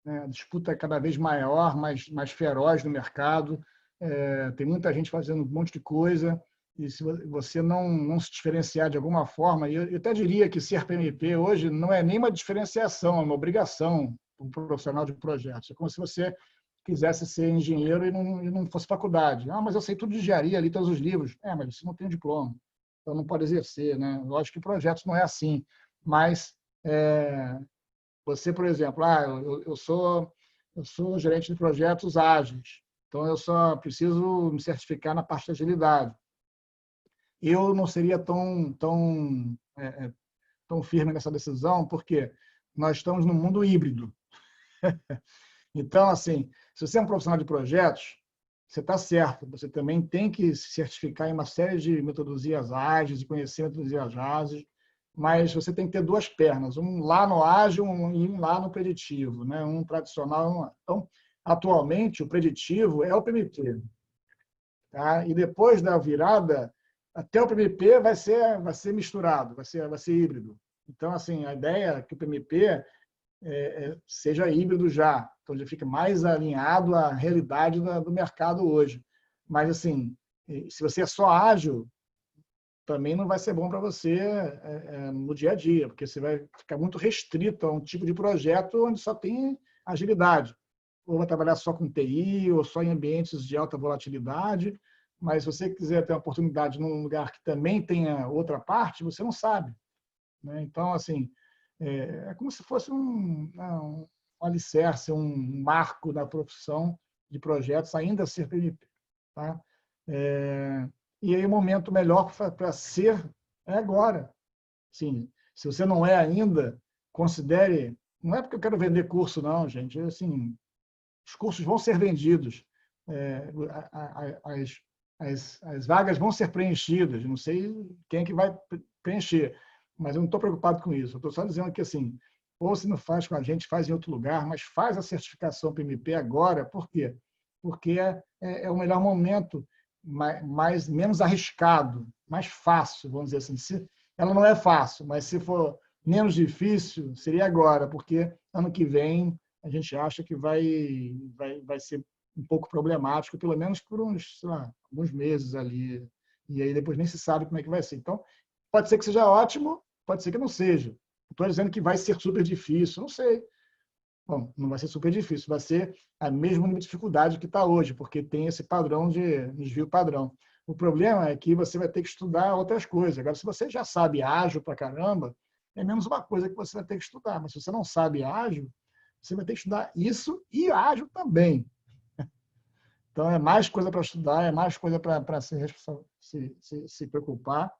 né, a disputa é cada vez maior, mais feroz no mercado, tem muita gente fazendo um monte de coisa, e se você não se diferenciar de alguma forma, e eu até diria que ser PMP hoje não é nem uma diferenciação, é uma obrigação para um profissional de projetos. É como se você quisesse ser engenheiro e não fosse faculdade. Ah, mas eu sei tudo de engenharia, li todos os livros. Mas você não tem diploma, então não pode exercer, né? Lógico que projetos não é assim, mas você, por exemplo, eu sou gerente de projetos ágeis, então eu só preciso me certificar na parte de agilidade. Eu não seria tão firme nessa decisão, porque nós estamos no mundo híbrido. Então, assim, se você é um profissional de projetos, você está certo, você também tem que se certificar em uma série de metodologias ágeis e conhecer metodologias ágeis, mas você tem que ter 2 pernas, um lá no ágil e um lá no preditivo, né? Um tradicional. Então, atualmente, o preditivo é o PMP. Tá? E depois da virada, até o PMP vai ser misturado, vai ser híbrido. Então, assim, a ideia é que o PMP seja híbrido já, então ele fica mais alinhado à realidade do mercado hoje. Mas, assim, se você é só ágil, também não vai ser bom para você no dia a dia, porque você vai ficar muito restrito a um tipo de projeto onde só tem agilidade. Ou vai trabalhar só com TI, ou só em ambientes de alta volatilidade, mas se você quiser ter uma oportunidade num lugar que também tenha outra parte, você não sabe, né? Então, assim, é como se fosse um alicerce, um marco da profissão de projetos, ainda a ser PMP. Tá? E aí o momento melhor para ser é agora. Sim, se você não é ainda, considere... Não é porque eu quero vender curso, não, gente. Assim, os cursos vão ser vendidos. As vagas vão ser preenchidas. Não sei quem é que vai preencher, mas eu não estou preocupado com isso. Eu estou só dizendo que, assim, ou se não faz com a gente, faz em outro lugar, mas faz a certificação PMP agora. Por quê? Porque é o melhor momento, menos arriscado, mais fácil, vamos dizer assim. Ela não é fácil, mas se for menos difícil, seria agora, porque ano que vem a gente acha que vai ser um pouco problemático, pelo menos por alguns meses ali. E aí depois nem se sabe como é que vai ser. Então, pode ser que seja ótimo, pode ser que não seja. Estou dizendo que vai ser super difícil, não sei. Bom, não vai ser super difícil, vai ser a mesma dificuldade que está hoje, porque tem esse padrão de desvio padrão. O problema é que você vai ter que estudar outras coisas. Agora, se você já sabe ágil para caramba, é menos uma coisa que você vai ter que estudar. Mas se você não sabe ágil, você vai ter que estudar isso e ágil também. Então, é mais coisa para estudar, é mais coisa para se preocupar.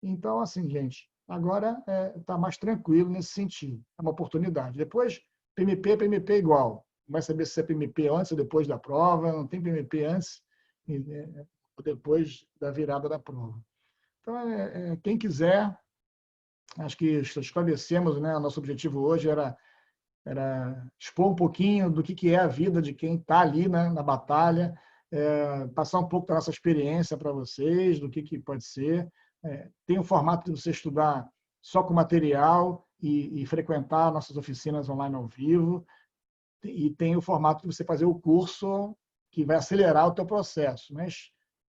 Então, assim, gente, agora está mais tranquilo nesse sentido. É uma oportunidade. Depois, PMP é igual. Vai saber se é PMP antes ou depois da prova, não tem PMP antes. ou depois da virada da prova. Então, quem quiser, acho que esclarecemos, né? Nosso objetivo hoje era expor um pouquinho do que é a vida de quem está ali, né, na batalha, passar um pouco da nossa experiência para vocês, do que pode ser. Tem um formato de você estudar só com material e frequentar nossas oficinas online ao vivo, e tem o formato de você fazer o curso que vai acelerar o teu processo. Mas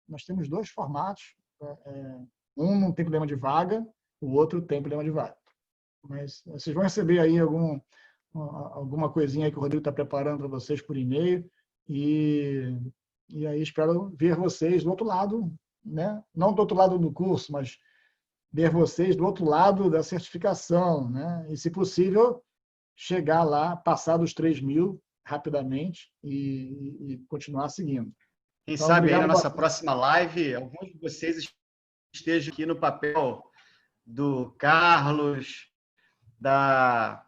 nós temos 2 formatos. Um não tem problema de vaga, o outro tem problema de vaga. Mas vocês vão receber aí alguma coisinha aí que o Rodrigo está preparando para vocês por e-mail, e aí espero ver vocês do outro lado, né? Não do outro lado do curso, mas ver vocês do outro lado da certificação, né? E, se possível, chegar lá, passar dos 3.000 rapidamente e continuar seguindo. Quem Então, sabe aí obrigado, na nossa próxima live, alguns de vocês estejam aqui no papel do Carlos, da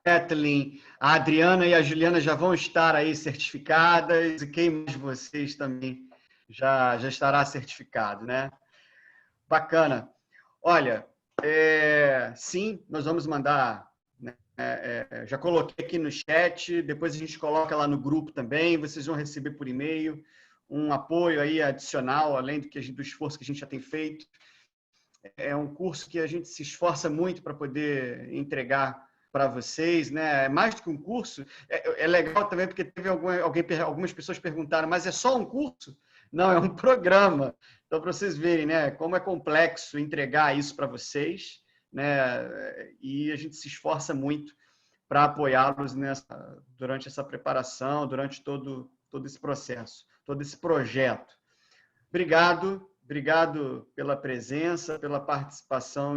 Kathleen, a Adriana e a Juliana já vão estar aí certificadas, e quem mais de vocês também já estará certificado, né? Bacana. Olha, sim, nós vamos mandar, né, já coloquei aqui no chat, depois a gente coloca lá no grupo também, vocês vão receber por e-mail um apoio aí adicional, além do esforço que a gente já tem feito. É um curso que a gente se esforça muito para poder entregar para vocês, né? É mais do que um curso. É legal também porque teve algumas pessoas perguntaram, mas é só um curso? Não, é um programa. Então, para vocês verem, né, como é complexo entregar isso para vocês, né? E a gente se esforça muito para apoiá-los durante essa preparação, durante todo esse processo, todo esse projeto. Obrigado pela presença, pela participação